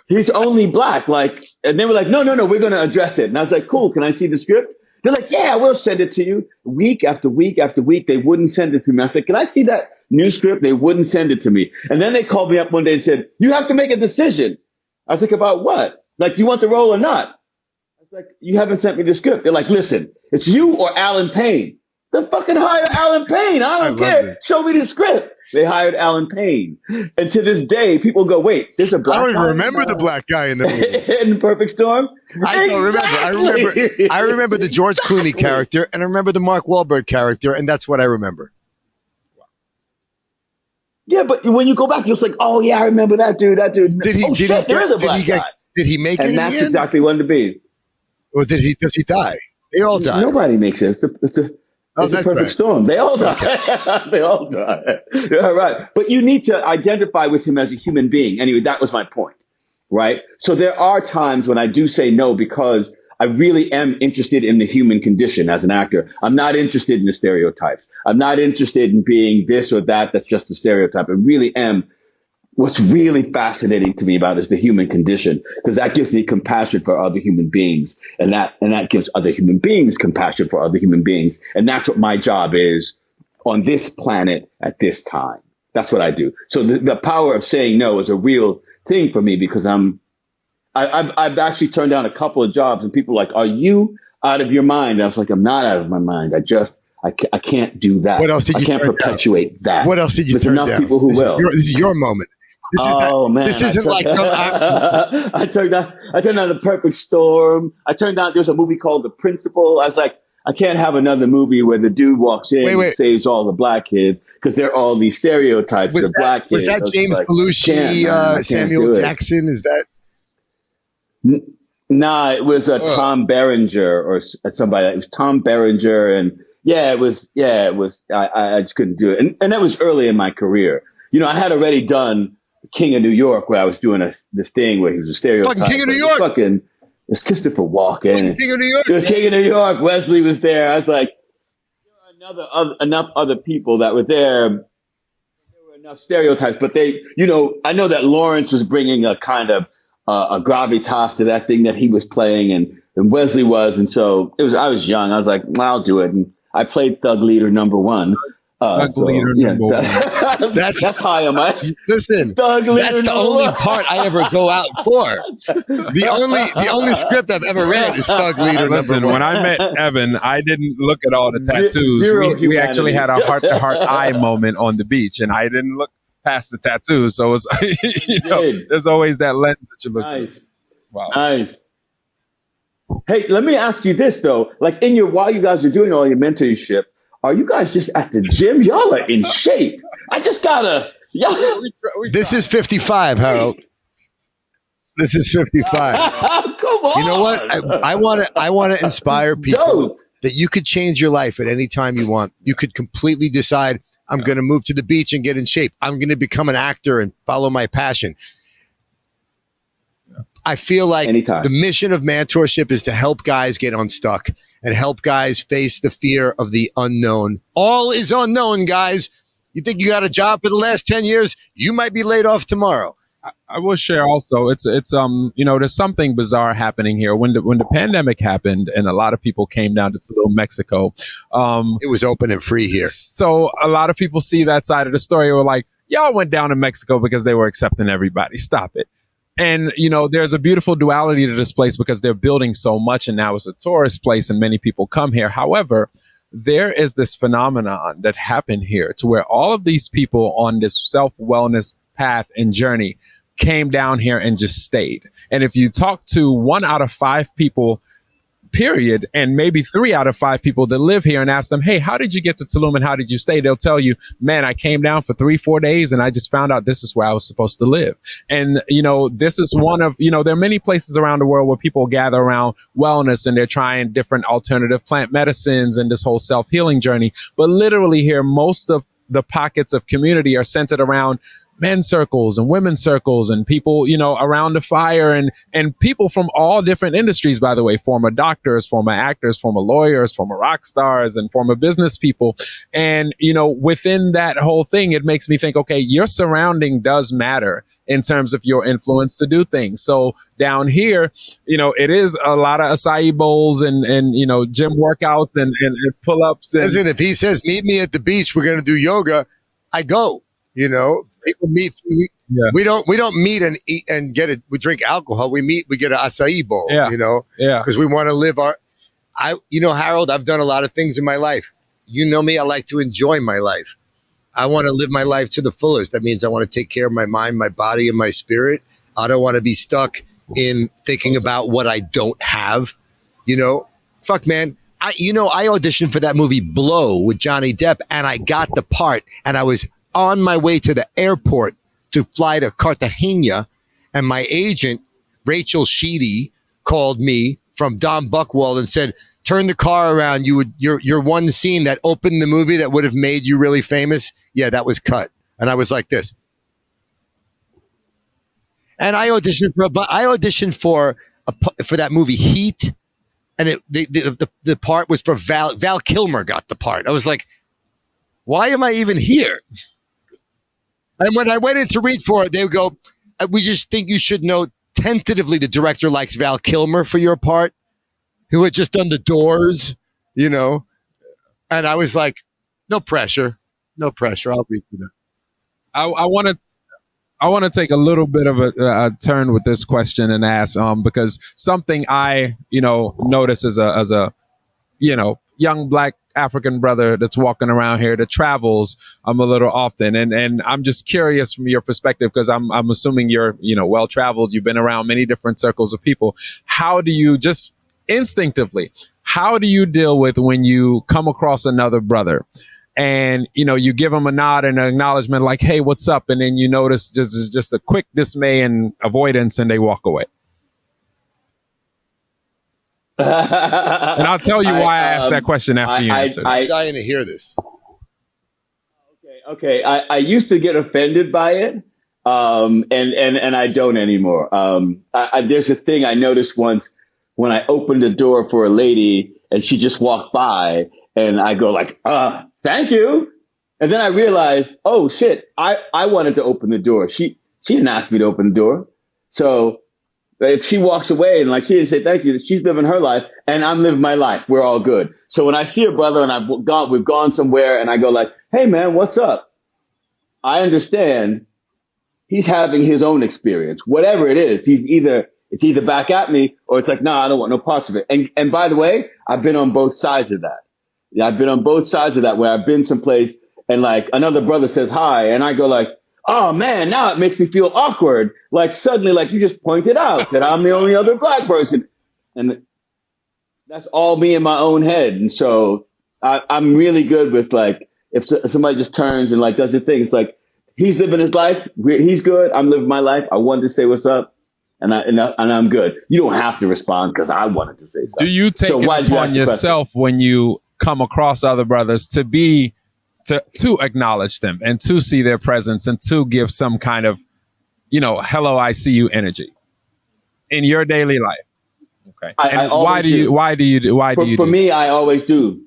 He's only Black. Like, and they were like, no, we're going to address it. And I was like, cool. Can I see the script? They're like, yeah, we'll send it to you. Week after week after week, they wouldn't send it to me. I said, can I see that new script? They wouldn't send it to me. And then they called me up one day and said, you have to make a decision. I was like, about what? Like, you want the role or not? I was like, you haven't sent me the script. They're like, listen, it's you or Alan Payne. Then fucking hire Alan Payne. I don't care. Show me the script. They hired Alan Payne. And to this day, people go, wait, there's a Black guy. I don't even remember the Black guy in the movie. In The Perfect Storm? I don't remember. I remember the George Clooney character, and I remember the Mark Wahlberg character, and that's what I remember. Yeah, but when you go back, you're like, oh, yeah, I remember that dude. There is a Black guy. Did he make it? And that's exactly what to be. Or does he die? They all die. Nobody makes it. It's a perfect storm. They all die. They all die. Yeah, right. But you need to identify with him as a human being. Anyway, that was my point. Right. So there are times when I do say no because I really am interested in the human condition as an actor. I'm not interested in the stereotypes. I'm not interested in being this or that. That's just a stereotype. I really am. What's really fascinating to me about is the human condition, because that gives me compassion for other human beings, and that gives other human beings compassion for other human beings, and that's what my job is on this planet at this time. That's what I do. So the power of saying no is a real thing for me because I've actually turned down a couple of jobs, and people are like, "Are you out of your mind?" And I was like, "I'm not out of my mind. I can't do that. What else did you? I can't perpetuate that. What else did you turn down? There's enough people who will. This is your moment. Man! This isn't like I turned down The Perfect Storm. I turned down. There's a movie called The Principal. I was like, I can't have another movie where the dude walks in and saves all the Black kids because they're all these stereotypes of Black kids. Was that James Belushi, Samuel Jackson? Is that? Nah, it was Tom Berenger or somebody. It was Tom Berenger, and it was. I just couldn't do it, and that was early in my career. You know, I had already done King of New York, where I was doing this thing where he was a stereotype. Fucking King of New York. It's Christopher Walken. King of New York. It was King of New York. Wesley was there. I was like, there were enough other people that were there. There were enough stereotypes, but I know that Lawrence was bringing a kind of a gravitas to that thing that he was playing, and Wesley was, and so I was young. I was like, I'll do it, and I played Thug Leader number 1. That's high on my. Listen, that's the only part I ever go out for. The only script I've ever read is Thug Leader. Listen, when I met Evan, I didn't look at all the tattoos. We actually had a heart-to-heart eye moment on the beach, and I didn't look past the tattoos. So it's there's always that lens that you look through. Wow, nice. Hey, let me ask you this though: like while you guys are doing all your mentorship. Are you guys just at the gym? Y'all are in shape. I just gotta Yeah. This is 55, Harold. This is 55. Come on. You know what? I want to inspire people Dope. that you could change your life at any time you want. You could completely decide, I'm going to move to the beach and get in shape. I'm going to become an actor and follow my passion. I feel like Anytime. The mission of Mantorship is to help guys get unstuck and help guys face the fear of the unknown. All is unknown, guys. You think you got a job for the last 10 years? You might be laid off tomorrow. I will share also. It's there's something bizarre happening here. When the pandemic happened and a lot of people came down to Tulum, Mexico, It was open and free here. so a lot of people see that side of the story. Were like, y'all went down to Mexico because they were accepting everybody. Stop it. And, there's a beautiful duality to this place because they're building so much and now it's a tourist place and many people come here. However, there is this phenomenon that happened here to where all of these people on this self-wellness path and journey came down here and just stayed. And if you talk to 1 out of 5 people, period, and maybe 3 out of 5 people that live here and ask them, hey, how did you get to Tulum and how did you stay? They'll tell you, man, I came down for 3-4 days and I just found out this is where I was supposed to live. And, this is one of, there are many places around the world where people gather around wellness and they're trying different alternative plant medicines and this whole self-healing journey. But literally here, most of the pockets of community are centered around men's circles and women's circles and people, around the fire and people from all different industries, by the way, former doctors, former actors, former lawyers, former rock stars and former business people. And, within that whole thing, it makes me think, okay, your surrounding does matter in terms of your influence to do things. So down here, it is a lot of acai bowls and gym workouts and pull-ups. And Listen, if he says, meet me at the beach, we're going to do yoga, I go. People meet. We don't meet and eat and we drink alcohol. We meet, we get an acai bowl, because we want to live Harold, I've done a lot of things in my life. You know me, I like to enjoy my life. I want to live my life to the fullest. That means I want to take care of my mind, my body, and my spirit. I don't want to be stuck in thinking about what I don't have. Fuck, man. I auditioned for that movie Blow with Johnny Depp and I got the part and I was on my way to the airport to fly to Cartagena, and my agent, Rachel Sheedy, called me from Don Buchwald and said, turn the car around. Your one scene that opened the movie that would have made you really famous. Yeah, that was cut. And I was like this. And I auditioned for that movie Heat. And the part was for Val Kilmer got the part. I was like, why am I even here? And when I went in to read for it, they would go, we just think you should know tentatively the director likes Val Kilmer for your part, who had just done The Doors, And I was like, no pressure. I'll read for that. I want to take a little bit of a turn with this question and ask, because something I, notice as a young Black African brother that's walking around here that travels a little often. And I'm just curious from your perspective, because I'm assuming you're, well traveled. You've been around many different circles of people. How do you just instinctively, how do you deal with when you come across another brother and, you give them a nod and an acknowledgement like, hey, what's up? And then you notice just a quick dismay and avoidance and they walk away. And I'll tell you why I asked that question after you answer. I'm dying to hear this. Okay. I used to get offended by it, and I don't anymore. There's a thing I noticed once when I opened the door for a lady and she just walked by, and I go like, thank you. And then I realized, oh shit, I wanted to open the door. She didn't ask me to open the door. So if she walks away and she didn't say thank you, she's living her life and I'm living my life. We're all good. So when I see a brother and we've gone somewhere and I go like, hey man, what's up? I understand he's having his own experience, whatever it is. It's either back at me or it's like, I don't want no parts of it. And by the way, I've been on both sides of that. I've been on both sides of that where I've been someplace and another brother says hi and I go like, oh man, now it makes me feel awkward. Suddenly, you just pointed out that I'm the only other Black person. And that's all me in my own head. And so I'm really good with if somebody just turns and does the thing, it's he's living his life. He's good. I'm living my life. I wanted to say what's up, and I'm good. You don't have to respond because I wanted to say something. Do you take it upon yourself when you come across other brothers to acknowledge them and to see their presence and to give some kind of, hello, I see you energy in your daily life? Okay. Why do you? For me, I always do.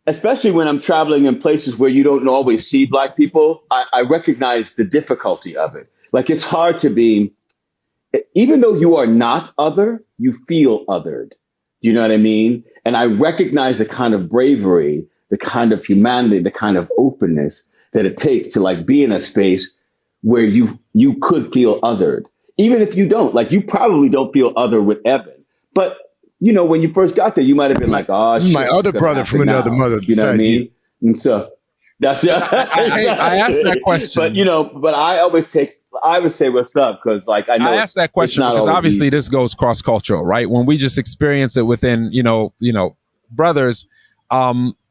Especially when I'm traveling in places where you don't always see Black people, I recognize the difficulty of it. Like, it's hard to be, even though you are not other, you feel othered. Do you know what I mean? And I recognize the kind of bravery, the kind of humanity, the kind of openness that it takes to like be in a space where you could feel othered. Even if you don't, like, you probably don't feel other with Evan, but when you first got there, you might have been like, "Oh, shit, my other brother from another mother." You know what I mean? And so that's I asked that question, but I would say what's up because, like, I asked that question because obviously easy. This goes cross cultural, right? When we just experience it within, brothers,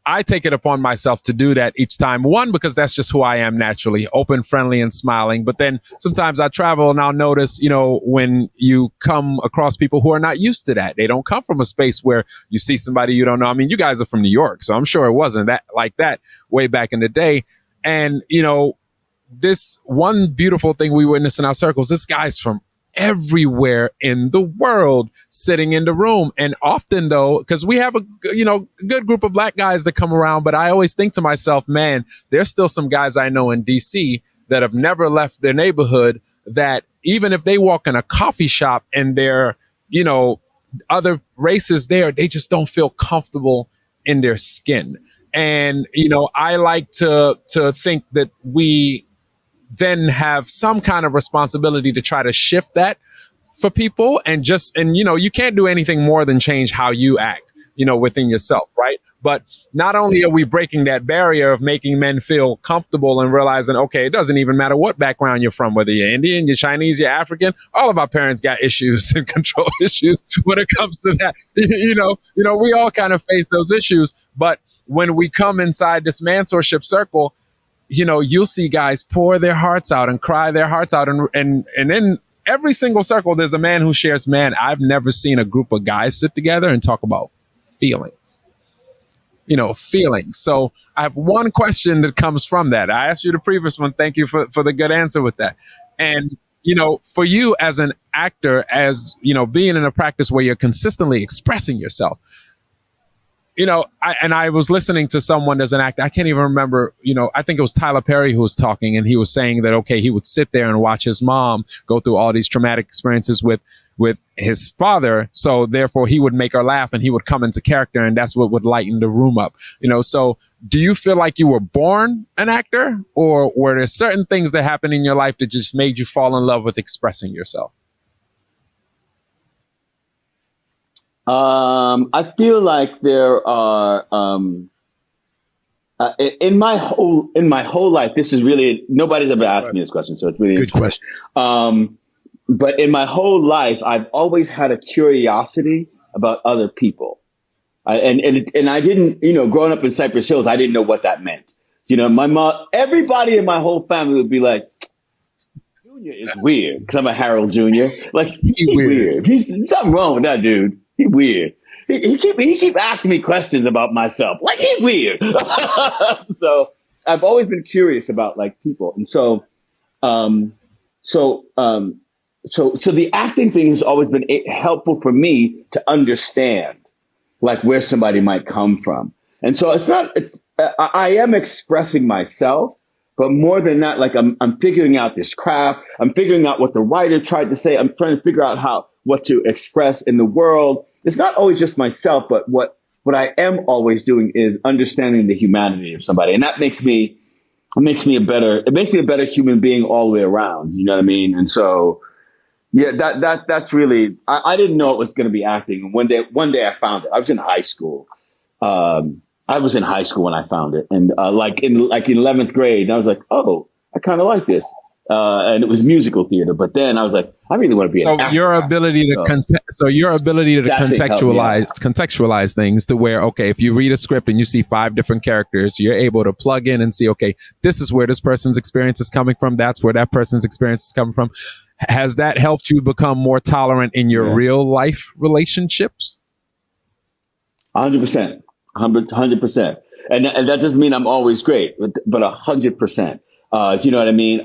I take it upon myself to do that each time. One, because that's just who I am naturally, open, friendly, and smiling. But then sometimes I travel and I'll notice, when you come across people who are not used to that, they don't come from a space where you see somebody you don't know. I mean, you guys are from New York, so I'm sure it wasn't that like that way back in the day. And, this one beautiful thing we witness in our circles, this guy's from everywhere in the world sitting in the room. And often though, because we have a good group of Black guys that come around, but I always think to myself, man, there's still some guys I know in DC that have never left their neighborhood, that even if they walk in a coffee shop and there other races there, they just don't feel comfortable in their skin. And I like to think that we then have some kind of responsibility to try to shift that for people and you can't do anything more than change how you act, within yourself. Right. But not only are we breaking that barrier of making men feel comfortable and realizing, okay, it doesn't even matter what background you're from, whether you're Indian, you're Chinese, you're African, all of our parents got issues and control issues when it comes to that. We all kind of face those issues. But when we come inside this mentorship circle, you'll see guys pour their hearts out and cry their hearts out. And in every single circle, there's a man who shares, man, I've never seen a group of guys sit together and talk about feelings. Feelings. So I have one question that comes from that. I asked you the previous one. Thank you for the good answer with that. And, for you as an actor, as, being in a practice where you're consistently expressing yourself, I was listening to someone as an actor. I can't even remember, I think it was Tyler Perry who was talking, and he was saying that, okay, he would sit there and watch his mom go through all these traumatic experiences with his father. So therefore he would make her laugh and he would come into character, and that's what would lighten the room up. So do you feel like you were born an actor, or were there certain things that happened in your life that just made you fall in love with expressing yourself? I feel like there are, in my whole life, this is really, nobody's ever asked me this question, so it's really good question. But in my whole life, I've always had a curiosity about other people. And I didn't, growing up in Cypress Hills, I didn't know what that meant. My mom, everybody in my whole family would be like, Junior is weird, because I'm a Harold Jr. Like, he's weird. He's something wrong with that dude. He's weird. He keep asking me questions about myself. Like, he's weird. So I've always been curious about like people. And so the acting thing has always been helpful for me to understand like where somebody might come from. And so I am expressing myself, but more than that, like I'm figuring out this craft. I'm figuring out what the writer tried to say. I'm trying to figure out what to express in the world. It's not always just myself, but what I am always doing is understanding the humanity of somebody. And that makes me a better human being all the way around. You know what I mean? And so, yeah, that's really, I didn't know it was going to be acting. And one day I found it. I was in high school. I was in high school when I found it. And, like in 11th grade, and I was like, oh, I kind of like this. and it was musical theater. But then I was like, I really want to be an actor. Your ability to contextualize things to where, okay, if you read a script and you see 5 different characters, you're able to plug in and see, okay, this is where this person's experience is coming from. That's where that person's experience is coming from. Has that helped you become more tolerant in your real life relationships? 100%. 100%. And that doesn't mean I'm always great, but 100%. You know what I mean?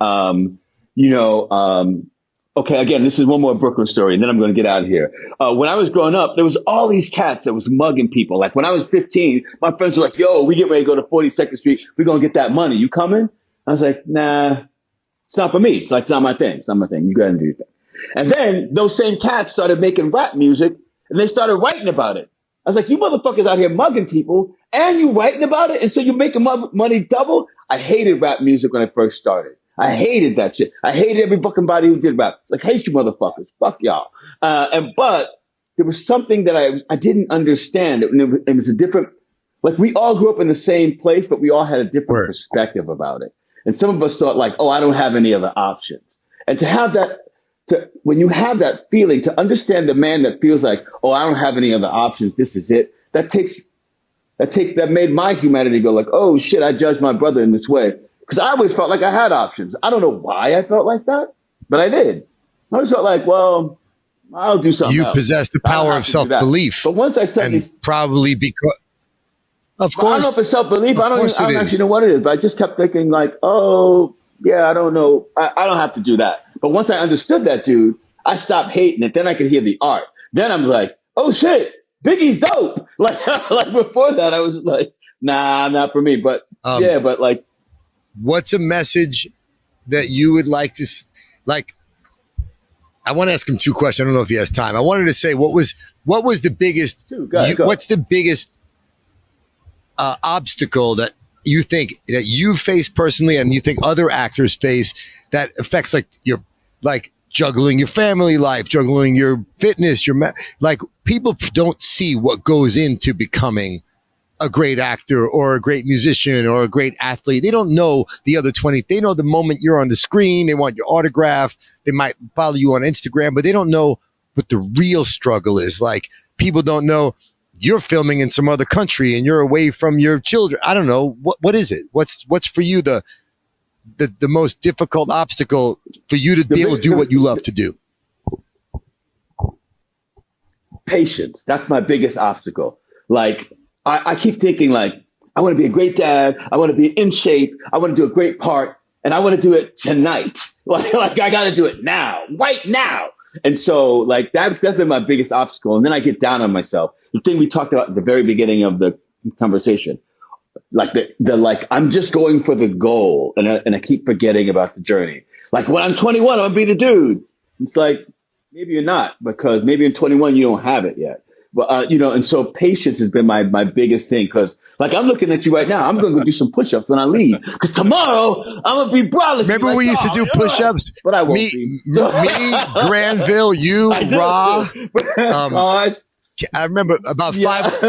Okay, again, this is one more Brooklyn story, and then I'm going to get out of here. When I was growing up, there was all these cats that was mugging people. Like when I was 15, my friends were like, yo, we get ready to go to 42nd Street. We're going to get that money. You coming? I was like, nah, it's not for me. It's like, it's not my thing. It's not my thing. You go ahead and do your thing. And then those same cats started making rap music, and they started writing about it. I was like, you motherfuckers out here mugging people, and you writing about it, and so you're making money double? I hated rap music when I first started. I hated that shit. I hated every fucking body who did rap. Like, hate you motherfuckers. Fuck y'all. But there was something that I didn't understand. It was a different, like we all grew up in the same place, but we all had a different perspective about it. And some of us thought like, oh, I don't have any other options. And to have that, when you have that feeling, to understand the man that feels like, oh, I don't have any other options. This is it. That made my humanity go like, oh shit, I judged my brother in this way. Because I always felt like I had options. I don't know why I felt like that, but I did. I always felt like, well, I'll do something else. You possess the power of self-belief. But once I suddenly... And probably because... Of course. I don't know if it's self-belief. I don't actually know what it is, but I just kept thinking like, oh, yeah, I don't know. I don't have to do that. But once I understood that, dude, I stopped hating it. Then I could hear the art. Then I'm like, oh shit, Biggie's dope. Like before that, I was like, nah, not for me. But but like, what's a message that you would like to, like, I want to ask him 2 questions. I don't know if he has time. I wanted to say, what was the biggest, what's the biggest obstacle that you think that you face personally and you think other actors face that affects like your, like juggling your family life, juggling your fitness, like people don't see what goes into becoming a great actor or a great musician or a great athlete. They don't know the other 20. They know the moment you're on the screen, they want your autograph. They might follow you on Instagram, but they don't know what the real struggle is. Like people don't know you're filming in some other country and you're away from your children. I don't know. What is it? What's for you the most difficult obstacle for you to be able to do what you love to do? Patience. That's my biggest obstacle. Like, I keep thinking like, I want to be a great dad. I want to be in shape. I want to do a great part. And I want to do it tonight. Like I got to do it now, right now. And so like, that's been my biggest obstacle. And then I get down on myself. The thing we talked about at the very beginning of the conversation, like the like, I'm just going for the goal. And I keep forgetting about the journey. Like when I'm 21, I'm gonna be the dude. It's like, maybe you're not, because maybe in 21, you don't have it yet. But, and so patience has been my biggest thing. Cause like, I'm looking at you right now. I'm going to go do some push-ups when I leave. Cause tomorrow I'm going to be browling. Remember like, we used to do push-ups? But I won't be. Me, Granville, you, Ra. I remember about 5.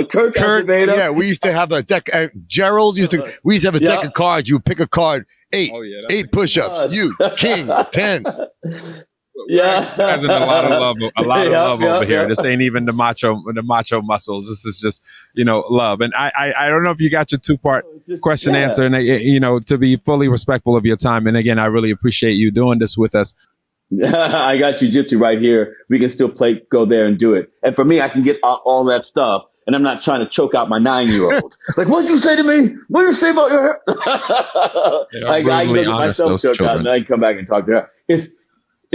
Kirk. Yeah, we used to have a deck. Gerald we used to have a deck of cards. You pick a card. 8 push-ups. You, King, 10. Yeah, there's a lot of love over here. This ain't even the macho muscles. This is just love. And I don't know if you got your 2-part question answer, and to be fully respectful of your time. And again, I really appreciate you doing this with us. I got jiu-jitsu right here. We can still go there and do it. And for me, I can get all that stuff, and I'm not trying to choke out my 9-year-old. Like, what'd you say to me? What did you say about your hair? I get myself choked out, and I can come back and talk to her.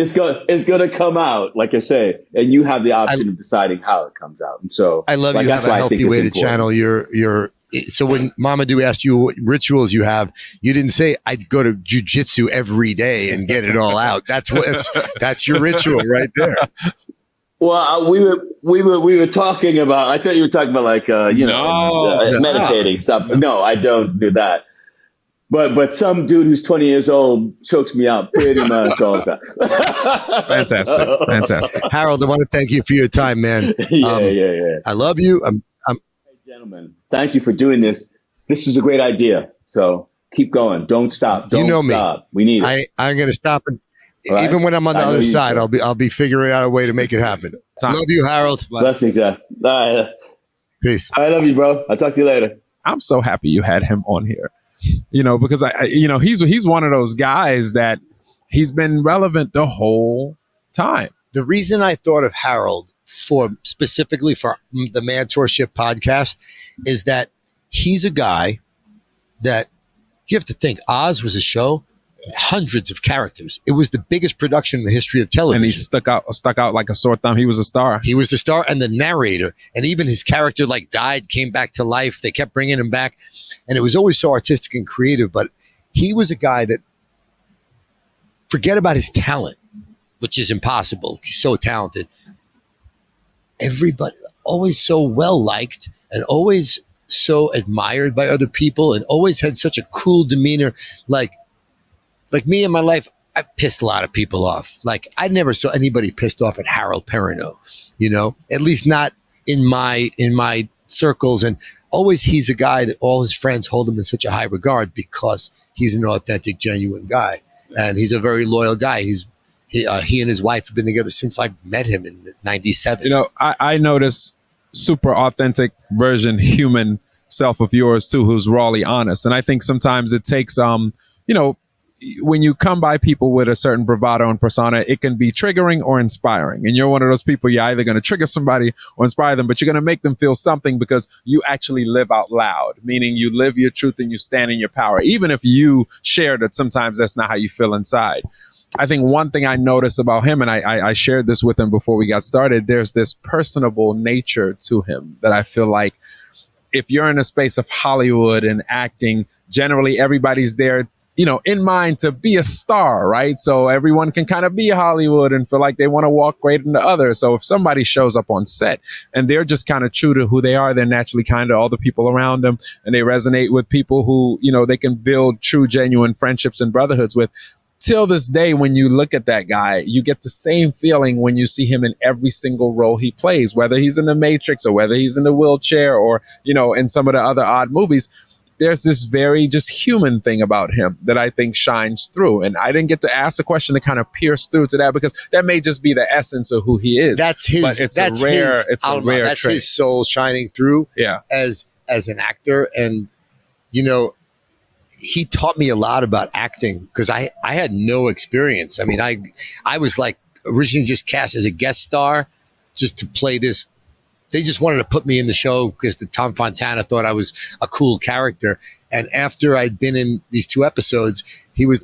It's gonna come out, like I say, and you have the option of deciding how it comes out. And so I love you have a healthy way to channel your. So when Mamadou asked you what rituals you have, you didn't say I'd go to jiu-jitsu every day and get it all out. That's your ritual right there. Well, we were talking about. I thought you were talking about like meditating stuff. No, I don't do that. But some dude who's 20 years old chokes me out pretty much all the time. Fantastic. Harold, I want to thank you for your time, man. Yeah. I love you. Hey, gentlemen, thank you for doing this. This is a great idea. So Keep going. Don't stop. Don't you know me. stop. We need it. I'm going to stop. And Right? even when I'm on the other side, will. I'll be figuring out a way to make it happen. Love you, Harold. Blessings, Jeff. All right. Peace. I love you, bro. I'll talk to you later. I'm so happy you had him on here, because he's one of those guys that he's been relevant the whole time. The reason I thought of Harold specifically for the Mantorship podcast is that he's a guy that you have to think. Oz was a show, hundreds of characters. It was the biggest production in the history of television. And he stuck out like a sore thumb. He was a star. He was the star and the narrator. And even his character died, came back to life. They kept bringing him back. And it was always so artistic and creative. But he was a guy that, forget about his talent, which is impossible. He's so talented. Everybody, always so well liked and always so admired by other people and always had such a cool demeanor. Like me in my life, I pissed a lot of people off. I never saw anybody pissed off at Harold Perrineau, at least not in my circles. And always he's a guy that all his friends hold him in such a high regard because he's an authentic, genuine guy. And he's a very loyal guy. He and his wife have been together since I met him in 97. I notice super authentic version, human self of yours too, who's rawly honest. And I think sometimes it takes, when you come by people with a certain bravado and persona, it can be triggering or inspiring. And you're one of those people, you're either going to trigger somebody or inspire them, but you're going to make them feel something because you actually live out loud, meaning you live your truth and you stand in your power. Even if you share that sometimes that's not how you feel inside. I think one thing I noticed about him, and I shared this with him before we got started, there's this personable nature to him that I feel like if you're in a space of Hollywood and acting, generally everybody's there, in mind to be a star, right? So everyone can kind of be Hollywood and feel like they want to walk right into others. So if somebody shows up on set and they're just kind of true to who they are, they're naturally kind to all the people around them and they resonate with people who, they can build true, genuine friendships and brotherhoods with. Till this day, when you look at that guy, you get the same feeling when you see him in every single role he plays, whether he's in The Matrix or whether he's in the wheelchair or, in some of the other odd movies. There's this very just human thing about him that I think shines through. And I didn't get to ask a question to kind of pierce through to that because that may just be the essence of who he is. That's his. But it's that's a rare. His it's alma. a rare That's trait. his soul shining through. Yeah. As an actor, and he taught me a lot about acting because I had no experience. I mean, I was originally just cast as a guest star just to play this. They just wanted to put me in the show because Tom Fontana thought I was a cool character. And after I'd been in these 2 episodes,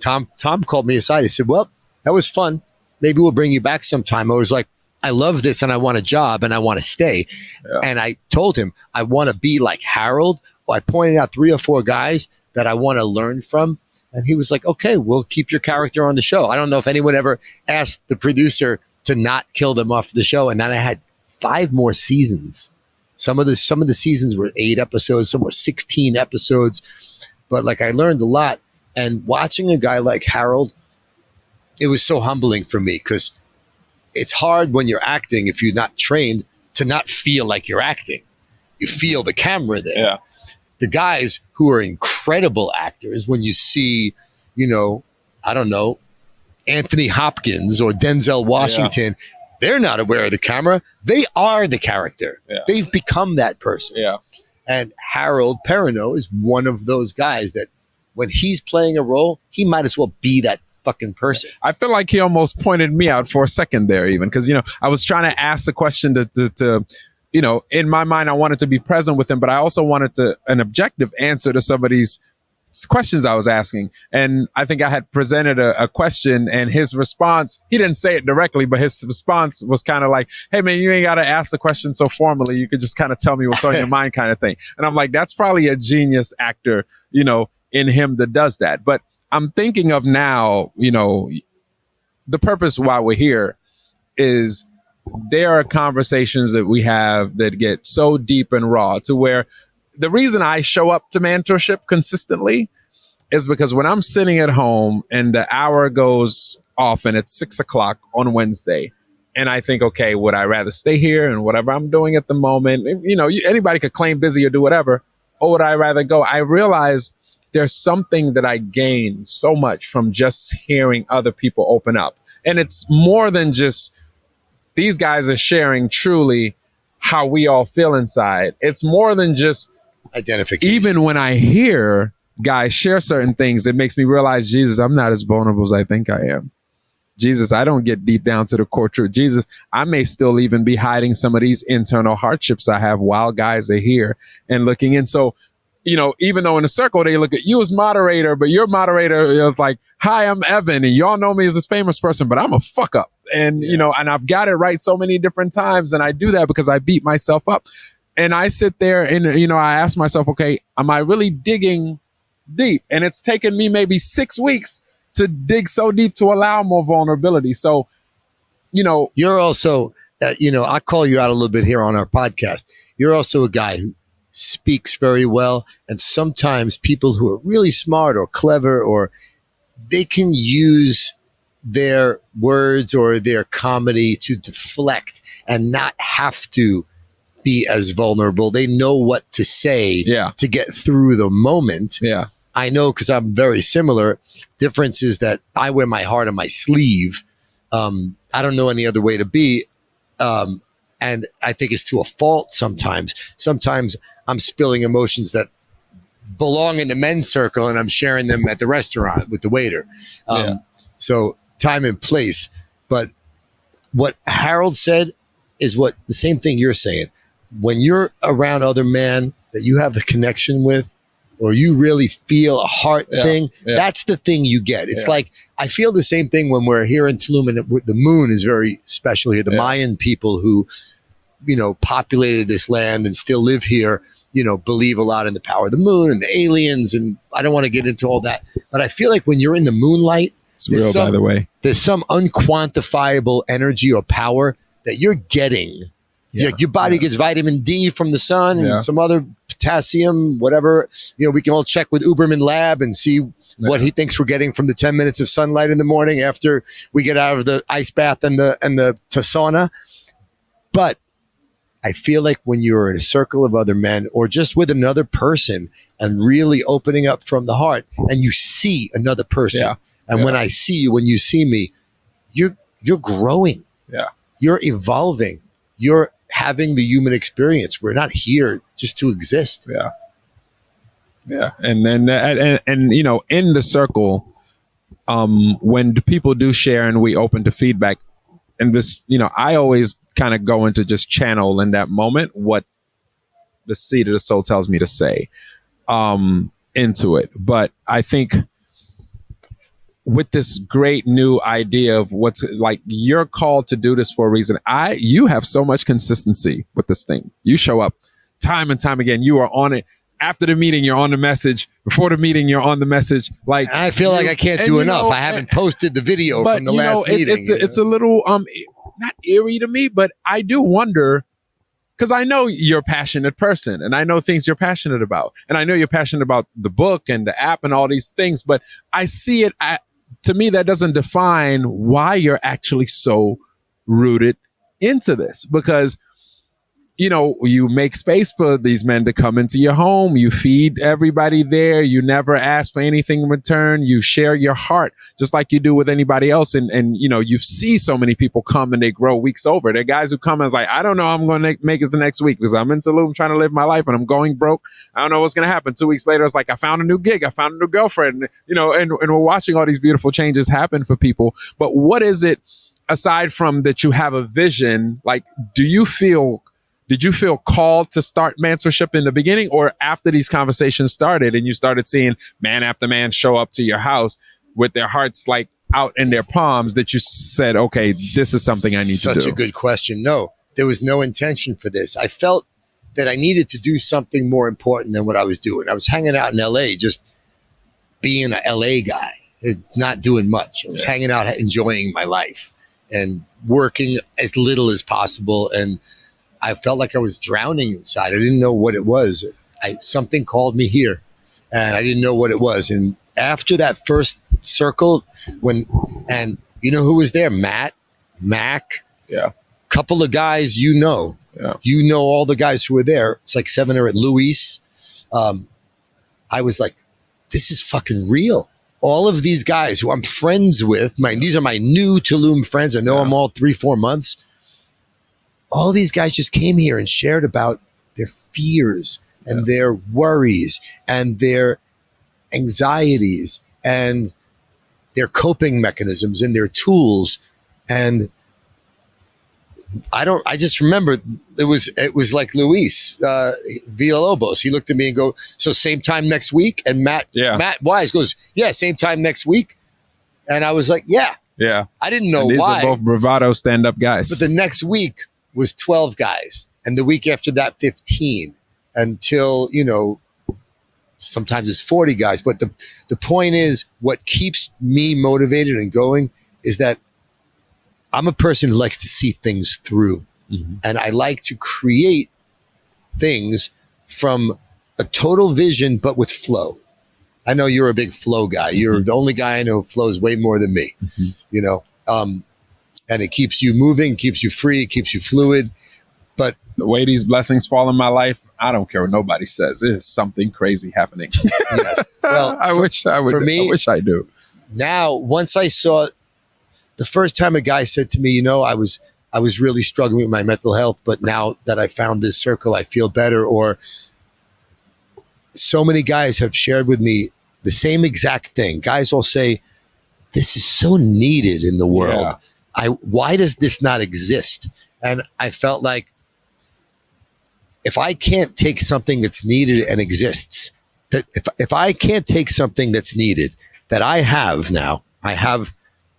Tom called me aside. He said, well, that was fun. Maybe we'll bring you back sometime. I was like, I love this and I want a job and I want to stay. Yeah. And I told him I want to be like Harold. Well, I pointed out 3 or 4 guys that I want to learn from. And he was like, okay, we'll keep your character on the show. I don't know if anyone ever asked the producer to not kill them off the show. And then I had 5 more seasons. Some of the seasons were 8 episodes, some were 16 episodes. But I learned a lot. And watching a guy like Harold, it was so humbling for me because it's hard when you're acting, if you're not trained, to not feel like you're acting. You feel the camera there. Yeah. The guys who are incredible actors, when you see, I don't know, Anthony Hopkins or Denzel Washington, they're not aware of the camera. They are the character. Yeah. They've become that person. Yeah. And Harold Perrineau is one of those guys that when he's playing a role, he might as well be that fucking person. I feel like he almost pointed me out for a second there even because, I was trying to ask the question to in my mind, I wanted to be present with him, but I also wanted an objective answer to some of these questions I was asking. And I think I had presented a question and his response, he didn't say it directly, but his response was kind of like, hey man, you ain't got to ask the question so formally. You could just kind of tell me what's on your mind kind of thing. And I'm like, that's probably a genius actor, in him that does that. But I'm thinking of now, the purpose why we're here is there are conversations that we have that get so deep and raw to where the reason I show up to Mantorship consistently is because when I'm sitting at home and the hour goes off and it's 6:00 on Wednesday and I think, okay, would I rather stay here and whatever I'm doing at the moment, anybody could claim busy or do whatever, or would I rather go? I realize there's something that I gain so much from just hearing other people open up. And it's more than just these guys are sharing truly how we all feel inside. It's more than just identification. Even when I hear guys share certain things, it makes me realize, Jesus, I'm not as vulnerable as I think I am. Jesus, I don't get deep down to the core truth. Jesus, I may still even be hiding some of these internal hardships I have while guys are here and looking in. So, you know, even though in the circle, they look at you as moderator, but your moderator is like, hi, I'm Evan. And y'all know me as this famous person, but I'm a fuck up. And, you know, and I've got it right so many different times. And I do that because I beat myself up. And I sit there and, you know, I ask myself, okay, am I really digging deep? And it's taken me maybe 6 weeks to dig so deep to allow more vulnerability. So, you know, you're also, you know, I call you out a little bit here on our podcast. You're also a guy who speaks very well. And sometimes people who are really smart or clever, or they can use their words or their comedy to deflect and not have to be as vulnerable. They know what to say to get through the moment. Yeah. I know, because I'm very similar. Difference is that I wear my heart on my sleeve. I don't know any other way to be. And I think it's to a fault sometimes. Sometimes I'm spilling emotions that belong in the men's circle and I'm sharing them at the restaurant with the waiter. So time and place. But what Harold said is what the same thing you're saying. When you're around other men that you have a connection with, or you really feel a heart thing, that's the thing you get. It's like, I feel the same thing when we're here in Tulum, and the moon is very special here. The Mayan people who, you know, populated this land and still live here, you know, believe a lot in the power of the moon and the aliens. And I don't want to get into all that, but I feel like when you're in the moonlight, it's real, by the way, there's some unquantifiable energy or power that you're getting. Your body gets vitamin D from the sun and some other potassium, whatever. You know, we can all check with Uberman Lab and see what he thinks we're getting from the 10 minutes of sunlight in the morning after we get out of the ice bath and the sauna. But I feel like when you're in a circle of other men or just with another person and really opening up from the heart, and you see another person, when I see you, when you see me, you're growing. You're evolving. You're having the human experience. We're not here just to exist. And then and you know, in the circle, when people do share and we open to feedback, and this, you know, I always kind of go into just channel in that moment what the seed of the soul tells me to say into it. But I think with this great new idea of what's like, you're called to do this for a reason. You have so much consistency with this thing. You show up time and time again. You are on it. After the meeting, you're on the message. Before the meeting, you're on the message. Like, I feel like I can't do enough. I haven't posted the video from the last meeting. It's a little not eerie to me, but I do wonder, because I know you're a passionate person and I know things you're passionate about. And I know you're passionate about the book and the app and all these things, but I see it to me, that doesn't define why you're actually so rooted into this, because, you know, you make space for these men to come into your home. You feed everybody there. You never ask for anything in return. You share your heart just like you do with anybody else. And you know, you see so many people come and they grow weeks over. There are guys who come and like, I don't know, I'm going to make it the next week because I'm in Tulum trying to live my life and I'm going broke. I don't know what's going to happen. 2 weeks later, it's like, I found a new gig. I found a new girlfriend, you know, and we're watching all these beautiful changes happen for people. But what is it, aside from that you have a vision, like, did you feel called to start Mantorship in the beginning, or after these conversations started and you started seeing man after man show up to your house with their hearts like out in their palms, that you said, okay, this is something I need to do? Such a good question. No, there was no intention for this. I felt that I needed to do something more important than what I was doing. I was hanging out in LA, just being an LA guy, not doing much. I was hanging out, enjoying my life and working as little as possible. And I felt like I was drowning inside. I didn't know what it was. Something called me here and I didn't know what it was. And after that first circle, and you know who was there? Matt, Mac, couple of guys, you know all the guys who were there. It's like 7 or 8. Luis. I was like, this is fucking real. All of these guys who I'm friends with, these are my new Tulum friends. I know them all 3-4 months. All these guys just came here and shared about their fears and their worries and their anxieties and their coping mechanisms and their tools. And I just remember it was like Luis Villalobos. He looked at me and go, so same time next week? And Matt Wise goes, yeah, same time next week. And I was like, yeah. I didn't know why. These are both bravado stand-up guys. But the next week was 12 guys. And the week after that, 15 until, sometimes it's 40 guys. But the point is, what keeps me motivated and going is that I'm a person who likes to see things through. Mm-hmm. And I like to create things from a total vision, but with flow. I know you're a big flow guy. You're the only guy I know who flows way more than me, and it keeps you moving, keeps you free, keeps you fluid. But the way these blessings fall in my life, I don't care what nobody says. There's something crazy happening. Yes. Well, I wish I do. Now, once I saw the first time a guy said to me, I was really struggling with my mental health, but now that I found this circle, I feel better. Or so many guys have shared with me the same exact thing. Guys will say, this is so needed in the world. Yeah. Why does this not exist? And I felt like if I can't take something that's needed and exists, that if I can't take something that's needed that I have now, I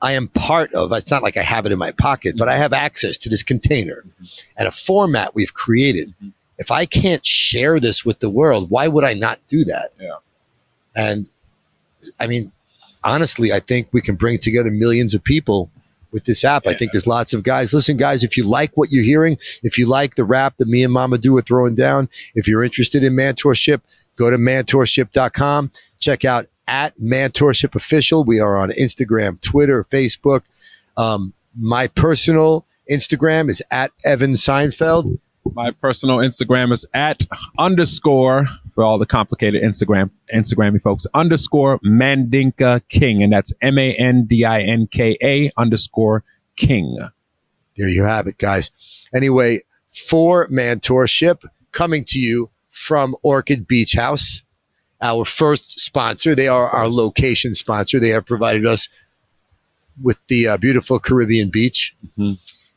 am part of, it's not like I have it in my pocket, but I have access to this container and a format we've created. If I can't share this with the world, why would I not do that? Yeah. And I mean, honestly, I think we can bring together millions of people with this app. Yeah. I think there's lots of guys. Listen, guys, if you like what you're hearing, if you like the rap that me and Mamadou are throwing down, if you're interested in mentorship, go to mantorship.com. Check out @Mantorship Official. We are on Instagram, Twitter, Facebook. My personal Instagram is @Evan Seinfeld. My personal Instagram is @_ for all the complicated Instagrammy folks, _ Mandinka King. And that's MANDINKA _ King. There you have it, guys. Anyway, for Mantorship, coming to you from Orchid Beach House, our first sponsor. They are our location sponsor. They have provided us with the beautiful Caribbean beach. Mm-hmm.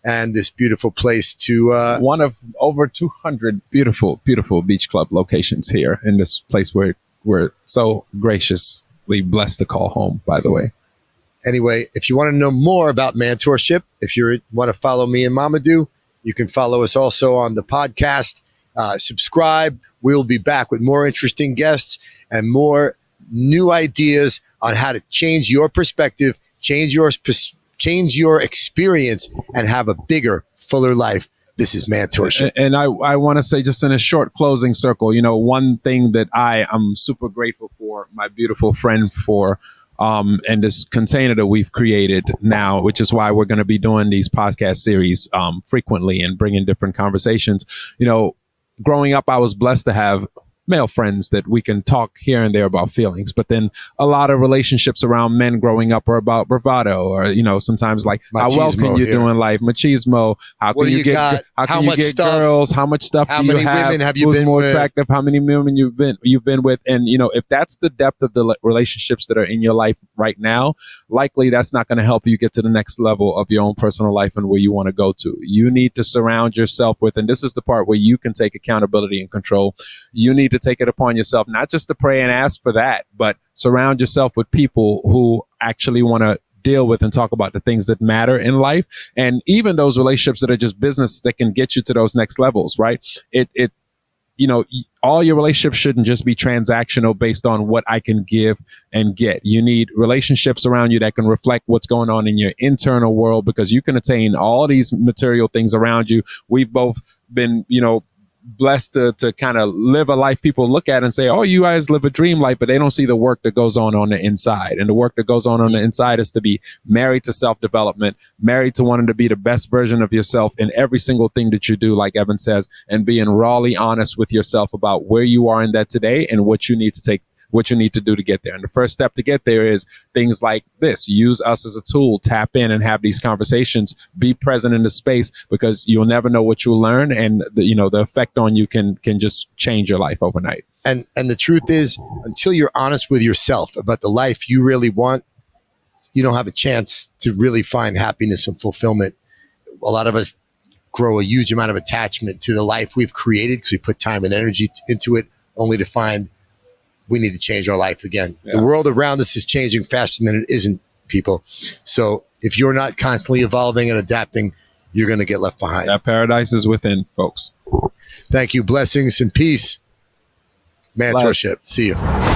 And this beautiful place to one of over 200 beautiful beach club locations here in this place where we're so graciously blessed to call home, by the way. Anyway, if you want to know more about Mantorship, if you want to follow me and Mamadou, you can follow us also on the podcast. Subscribe. We'll be back with more interesting guests and more new ideas on how to change your perspective, change your experience, and have a bigger, fuller life. This is Mantorship. And I want to say, just in a short closing circle, one thing that I am super grateful for, my beautiful friend for, and this container that we've created now, which is why we're going to be doing these podcast series frequently and bringing different conversations. Growing up, I was blessed to have male friends that we can talk here and there about feelings, but then a lot of relationships around men growing up are about bravado, or sometimes like machismo, how well can you do in life, machismo, how can you get girls, how much stuff do you have, women have you who's been more with? Attractive, how many women you've been with, and if that's the depth of the relationships that are in your life right now, likely that's not going to help you get to the next level of your own personal life and where you want to go to. You need to surround yourself with, and this is the part where you can take accountability and control. You need to take it upon yourself, not just to pray and ask for that, but surround yourself with people who actually want to deal with and talk about the things that matter in life. And even those relationships that are just business that can get you to those next levels, right? All your relationships shouldn't just be transactional based on what I can give and get. You need relationships around you that can reflect what's going on in your internal world, because you can attain all these material things around you. We've both been, blessed to kind of live a life people look at and say, oh, you guys live a dream life, but they don't see the work that goes on the inside. And the work that goes on the inside is to be married to self-development, married to wanting to be the best version of yourself in every single thing that you do, like Evan says, and being rawly honest with yourself about where you are in that today and what you need to take what you need to do to get there. And the first step to get there is things like this. Use us as a tool, tap in and have these conversations, be present in the space, because you'll never know what you'll learn. And the effect on you can just change your life overnight. And the truth is, until you're honest with yourself about the life you really want, you don't have a chance to really find happiness and fulfillment. A lot of us grow a huge amount of attachment to the life we've created because we put time and energy into it, only to find we need to change our life again. Yeah. The world around us is changing faster than it isn't, people. So if you're not constantly evolving and adapting, you're going to get left behind. That paradise is within, folks. Thank you. Blessings and peace. Mantorship. See you.